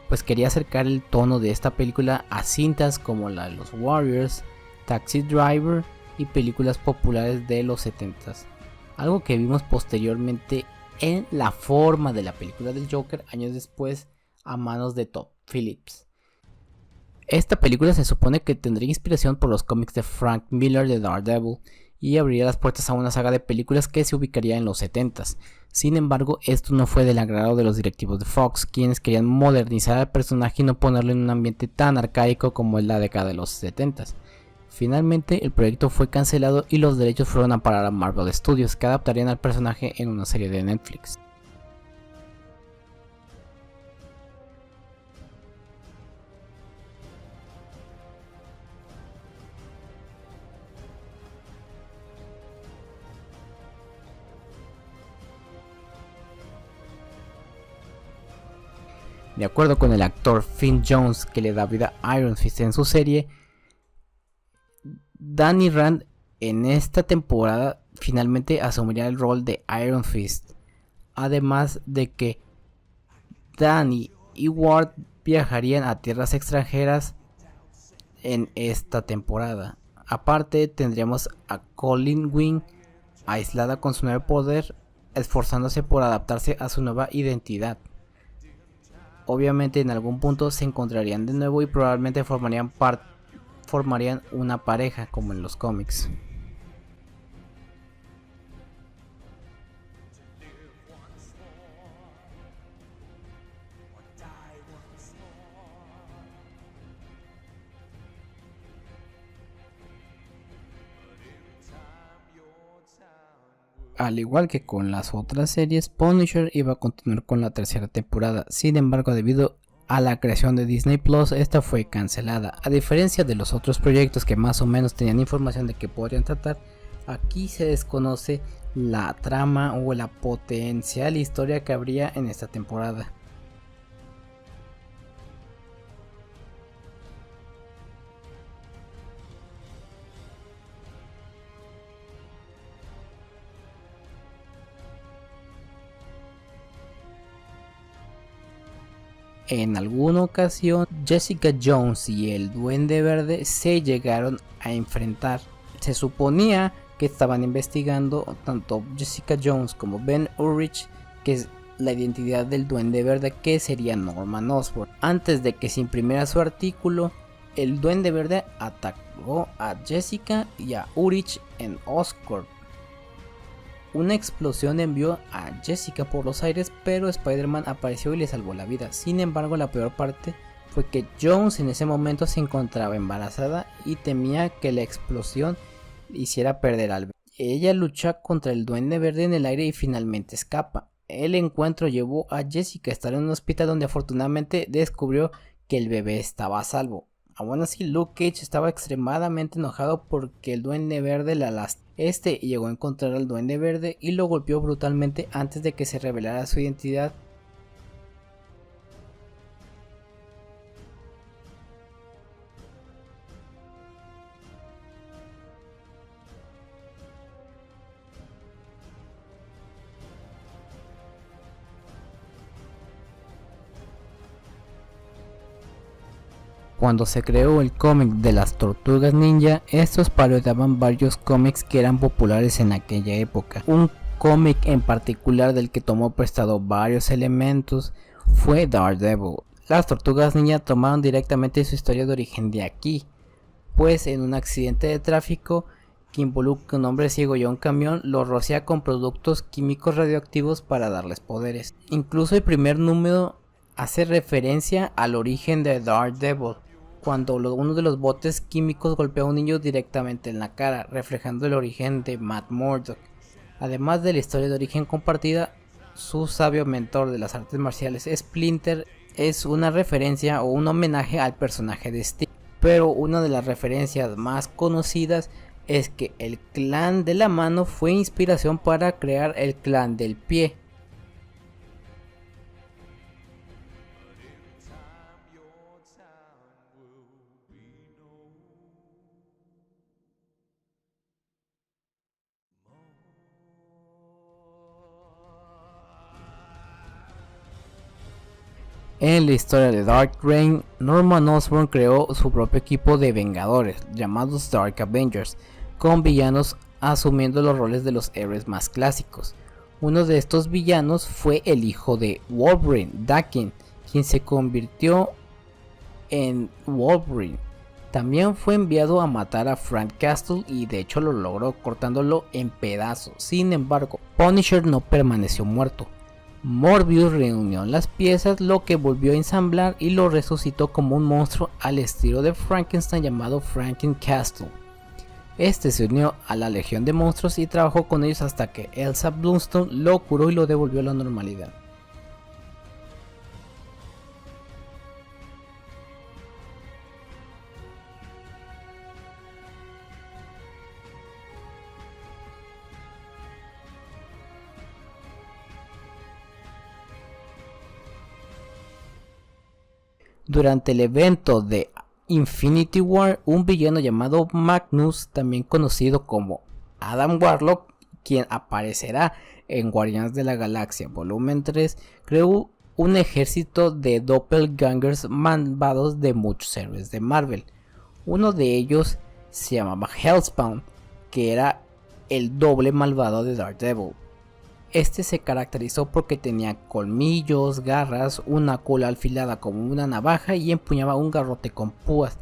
pues quería acercar el tono de esta película a cintas como la de los Warriors, Taxi Driver y películas populares de los 70s, algo que vimos posteriormente en la forma de la película del Joker años después a manos de Todd Phillips. Esta película se supone que tendría inspiración por los cómics de Frank Miller de Daredevil y abriría las puertas a una saga de películas que se ubicaría en los 70s. Sin embargo, esto no fue del agrado de los directivos de Fox, quienes querían modernizar al personaje y no ponerlo en un ambiente tan arcaico como en la década de los 70s. Finalmente, el proyecto fue cancelado y los derechos fueron a parar a Marvel Studios, que adaptarían al personaje en una serie de Netflix. De acuerdo con el actor Finn Jones, que le da vida a Iron Fist en su serie, Danny Rand en esta temporada finalmente asumiría el rol de Iron Fist, además de que Danny y Ward viajarían a tierras extranjeras en esta temporada. Aparte tendríamos a Colleen Wing aislada con su nuevo poder, esforzándose por adaptarse a su nueva identidad. Obviamente en algún punto se encontrarían de nuevo y probablemente formarían una pareja como en los cómics. Al igual que con las otras series, Punisher iba a continuar con la tercera temporada. Sin embargo, debido a la creación de Disney Plus, esta fue cancelada. A diferencia de los otros proyectos que más o menos tenían información de que podrían tratar, aquí se desconoce la trama o la potencial historia que habría en esta temporada. En alguna ocasión, Jessica Jones y el Duende Verde se llegaron a enfrentar. Se suponía que estaban investigando tanto Jessica Jones como Ben Urich, que es la identidad del Duende Verde, que sería Norman Osborn. Antes de que se imprimiera su artículo, el Duende Verde atacó a Jessica y a Urich en Oscorp. Una explosión envió a Jessica por los aires, pero Spider-Man apareció y le salvó la vida. Sin embargo, la peor parte fue que Jones en ese momento se encontraba embarazada y temía que la explosión hiciera perder al bebé. Ella lucha contra el Duende Verde en el aire y finalmente escapa. El encuentro llevó a Jessica a estar en un hospital donde afortunadamente descubrió que el bebé estaba a salvo. Aún así, Luke Cage estaba extremadamente enojado porque el Duende Verde la lastimó. Este llegó a encontrar al Duende Verde y lo golpeó brutalmente antes de que se revelara su identidad. Cuando se creó el cómic de las Tortugas Ninja, estos parodiaban varios cómics que eran populares en aquella época. Un cómic en particular del que tomó prestado varios elementos fue Daredevil. Las Tortugas Ninja tomaron directamente su historia de origen de aquí, pues en un accidente de tráfico que involucra a un hombre ciego y a un camión, lo rocía con productos químicos radioactivos para darles poderes. Incluso el primer número hace referencia al origen de Daredevil, cuando uno de los botes químicos golpea a un niño directamente en la cara, reflejando el origen de Matt Murdock. Además de la historia de origen compartida, su sabio mentor de las artes marciales Splinter es una referencia o un homenaje al personaje de Sting. Pero una de las referencias más conocidas es que el clan de la mano fue inspiración para crear el clan del pie. En la historia de Dark Reign, Norman Osborn creó su propio equipo de Vengadores, llamados Dark Avengers, con villanos asumiendo los roles de los héroes más clásicos. Uno de estos villanos fue el hijo de Wolverine, Daken, quien se convirtió en Wolverine. También fue enviado a matar a Frank Castle y de hecho lo logró cortándolo en pedazos. Sin embargo, Punisher no permaneció muerto. Morbius reunió las piezas, lo que volvió a ensamblar y lo resucitó como un monstruo al estilo de Frankenstein llamado Frankencastle. Este se unió a la legión de monstruos y trabajó con ellos hasta que Elsa Bloodstone lo curó y lo devolvió a la normalidad. Durante el evento de Infinity War, un villano llamado Magnus, también conocido como Adam Warlock, quien aparecerá en Guardianes de la Galaxia Volumen 3, creó un ejército de doppelgangers malvados de muchos héroes de Marvel. Uno de ellos se llamaba Hellspawn, que era el doble malvado de Daredevil. Este se caracterizó porque tenía colmillos, garras, una cola afilada como una navaja y empuñaba un garrote con púas.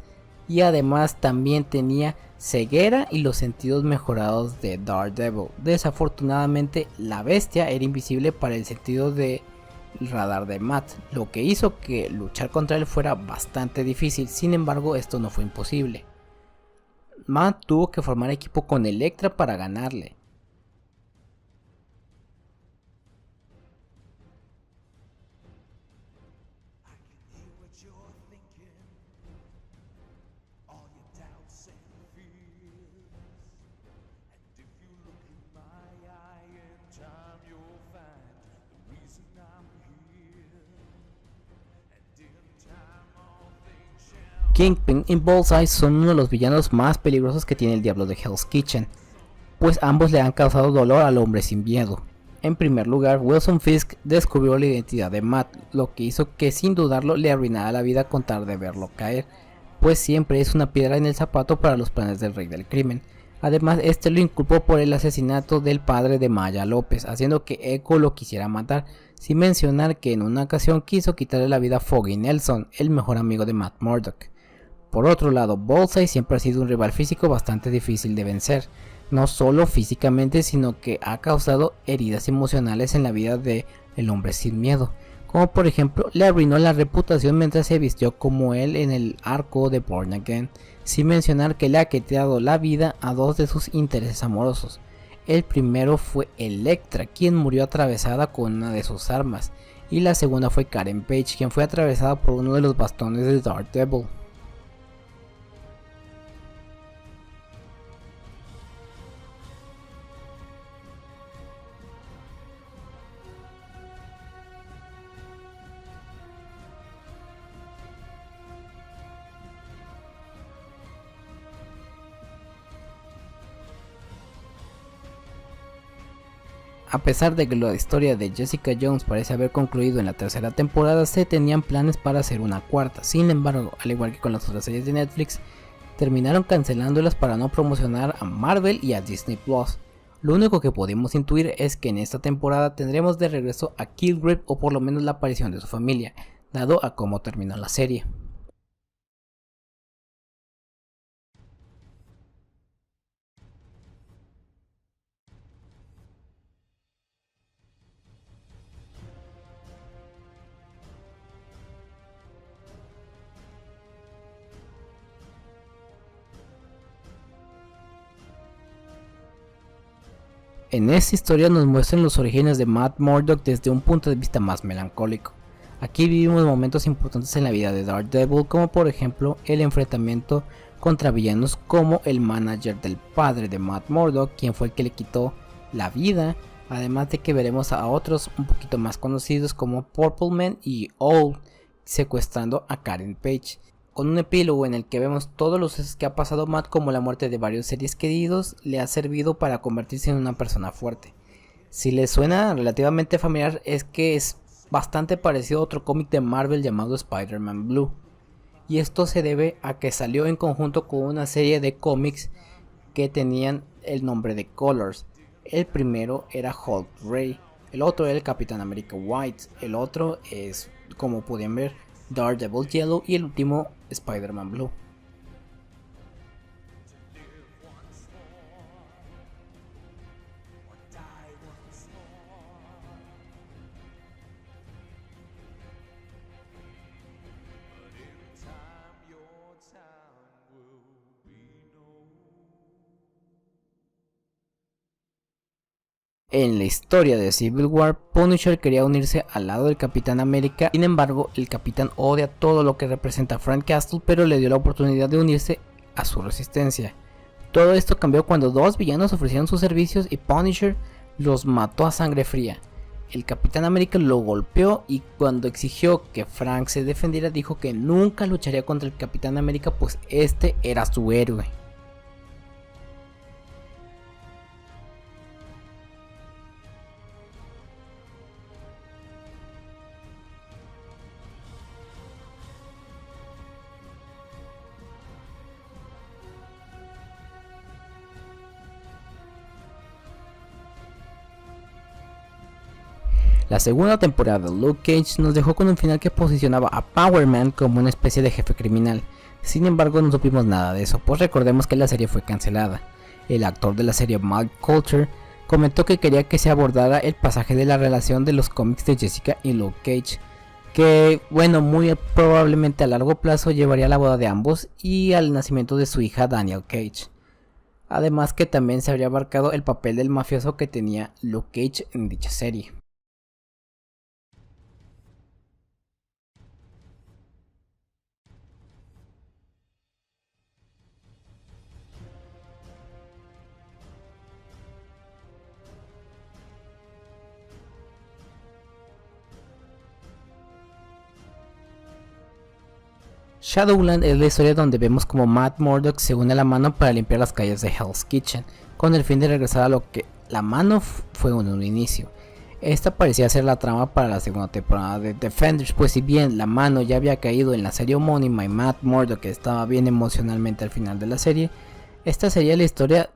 Y además también tenía ceguera y los sentidos mejorados de Daredevil. Desafortunadamente la bestia era invisible para el sentido de radar de Matt, lo que hizo que luchar contra él fuera bastante difícil. Sin embargo, esto no fue imposible. Matt tuvo que formar equipo con Elektra para ganarle. Kingpin y Bullseye son uno de los villanos más peligrosos que tiene el Diablo de Hell's Kitchen, pues ambos le han causado dolor al hombre sin miedo. En primer lugar, Wilson Fisk descubrió la identidad de Matt, lo que hizo que sin dudarlo le arruinara la vida con tal de verlo caer, pues siempre es una piedra en el zapato para los planes del rey del crimen. Además, este lo inculpó por el asesinato del padre de Maya López, haciendo que Echo lo quisiera matar, sin mencionar que en una ocasión quiso quitarle la vida a Foggy Nelson, el mejor amigo de Matt Murdock. Por otro lado, Bullseye siempre ha sido un rival físico bastante difícil de vencer, no solo físicamente, sino que ha causado heridas emocionales en la vida de el hombre sin miedo, como por ejemplo le arruinó la reputación mientras se vistió como él en el arco de Born Again, sin mencionar que le ha quitado la vida a dos de sus intereses amorosos. El primero fue Elektra, quien murió atravesada con una de sus armas, y la segunda fue Karen Page, quien fue atravesada por uno de los bastones de Daredevil. A pesar de que la historia de Jessica Jones parece haber concluido en la tercera temporada, se tenían planes para hacer una cuarta. Sin embargo, al igual que con las otras series de Netflix, terminaron cancelándolas para no promocionar a Marvel y a Disney Plus. Lo único que podemos intuir es que en esta temporada tendremos de regreso a Kilgrave o por lo menos la aparición de su familia, dado a cómo terminó la serie. En esta historia nos muestran los orígenes de Matt Murdock desde un punto de vista más melancólico. Aquí vivimos momentos importantes en la vida de Daredevil, como por ejemplo el enfrentamiento contra villanos como el manager del padre de Matt Murdock, quien fue el que le quitó la vida, además de que veremos a otros un poquito más conocidos como Purple Man y Owl secuestrando a Karen Page, con un epílogo en el que vemos todos los sucesos que ha pasado Matt, como la muerte de varios seres queridos, le ha servido para convertirse en una persona fuerte. Si les suena relativamente familiar, es que es bastante parecido a otro cómic de Marvel llamado Spider-Man Blue, y esto se debe a que salió en conjunto con una serie de cómics que tenían el nombre de Colors. El primero era Hulk Ray, el otro era el Capitán América White, el otro es, como pueden ver, Daredevil Yellow, y el último Spider-Man Blue. En la historia de Civil War, Punisher quería unirse al lado del Capitán América, sin embargo, el Capitán odia todo lo que representa a Frank Castle, pero le dio la oportunidad de unirse a su resistencia. Todo esto cambió cuando dos villanos ofrecieron sus servicios y Punisher los mató a sangre fría. El Capitán América lo golpeó y cuando exigió que Frank se defendiera dijo que nunca lucharía contra el Capitán América, pues este era su héroe. La segunda temporada de Luke Cage nos dejó con un final que posicionaba a Power Man como una especie de jefe criminal. Sin embargo, no supimos nada de eso, pues recordemos que la serie fue cancelada. El actor de la serie, Mike Colter, comentó que quería que se abordara el pasaje de la relación de los cómics de Jessica y Luke Cage, que bueno, muy probablemente a largo plazo llevaría a la boda de ambos y al nacimiento de su hija Daniel Cage. Además que también se habría abarcado el papel del mafioso que tenía Luke Cage en dicha serie. Shadowland es la historia donde vemos como Matt Murdock se une a la Mano para limpiar las calles de Hell's Kitchen, con el fin de regresar a lo que la Mano fue en un inicio. Esta parecía ser la trama para la segunda temporada de Defenders, pues si bien la Mano ya había caído en la serie homónima y Matt Murdock estaba bien emocionalmente al final de la serie, esta sería la historia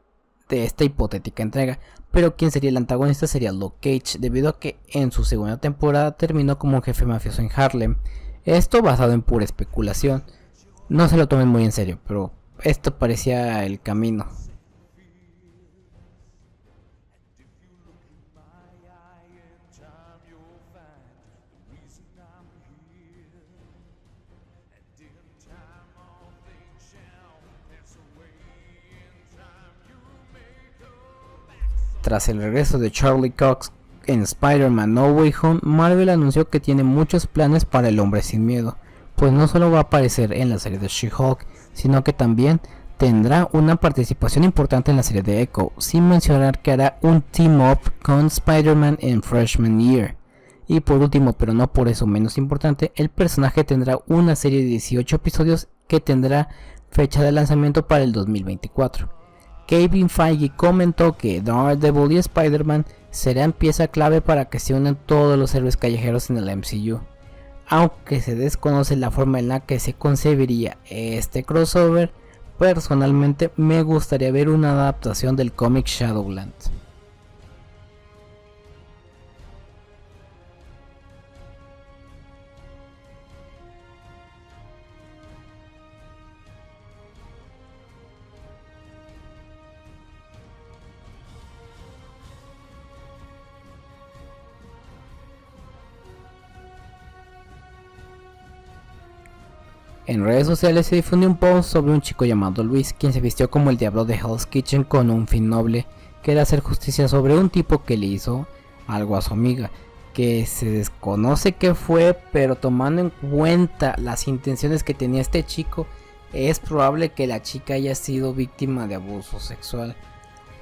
de esta hipotética entrega, pero quien sería el antagonista sería Luke Cage, debido a que en su segunda temporada terminó como un jefe mafioso en Harlem. Esto basado en pura especulación, no se lo tomen muy en serio, pero esto parecía el camino. Tras el regreso de Charlie Cox en Spider-Man No Way Home, Marvel anunció que tiene muchos planes para el Hombre Sin Miedo, pues no solo va a aparecer en la serie de She-Hulk, sino que también tendrá una participación importante en la serie de Echo, sin mencionar que hará un team-up con Spider-Man en Freshman Year. Y por último, pero no por eso menos importante, el personaje tendrá una serie de 18 episodios que tendrá fecha de lanzamiento para el 2024. Kevin Feige comentó que Daredevil y Spider-Man serán pieza clave para que se unan todos los héroes callejeros en el MCU. Aunque se desconoce la forma en la que se concebiría este crossover, personalmente me gustaría ver una adaptación del cómic Shadowland. En redes sociales se difundió un post sobre un chico llamado Luis, quien se vistió como el diablo de Hell's Kitchen con un fin noble, que era hacer justicia sobre un tipo que le hizo algo a su amiga, que se desconoce qué fue, pero tomando en cuenta las intenciones que tenía este chico, es probable que la chica haya sido víctima de abuso sexual.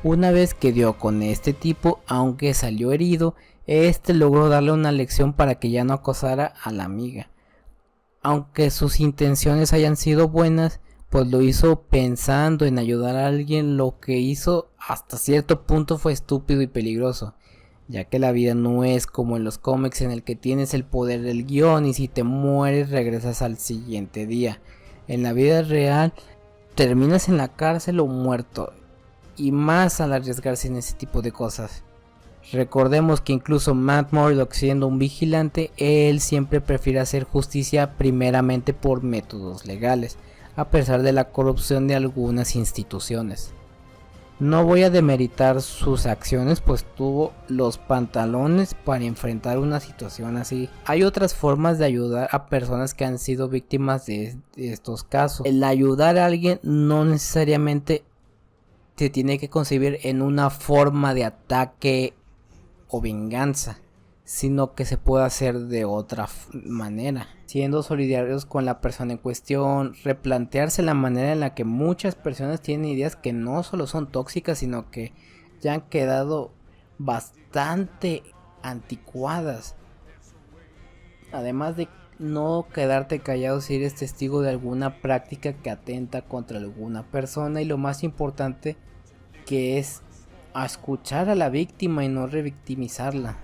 Una vez que dio con este tipo, aunque salió herido, este logró darle una lección para que ya no acosara a la amiga. Aunque sus intenciones hayan sido buenas, pues lo hizo pensando en ayudar a alguien. Lo que hizo hasta cierto punto fue estúpido y peligroso, ya que la vida no es como en los cómics en el que tienes el poder del guión y si te mueres regresas al siguiente día. En la vida real terminas en la cárcel o muerto, y más al arriesgarse en ese tipo de cosas. Recordemos que incluso Matt Murdock, siendo un vigilante, él siempre prefiere hacer justicia primeramente por métodos legales, a pesar de la corrupción de algunas instituciones. No voy a demeritar sus acciones, pues tuvo los pantalones para enfrentar una situación así. Hay otras formas de ayudar a personas que han sido víctimas de estos casos. El ayudar a alguien no necesariamente se tiene que concebir en una forma de ataque o venganza, sino que se puede hacer de otra manera, siendo solidarios con la persona en cuestión, replantearse la manera en la que muchas personas tienen ideas que no solo son tóxicas, sino que ya han quedado bastante anticuadas. Además de no quedarte callado si eres testigo de alguna práctica que atenta contra alguna persona, y lo más importante, que es a escuchar a la víctima y no revictimizarla.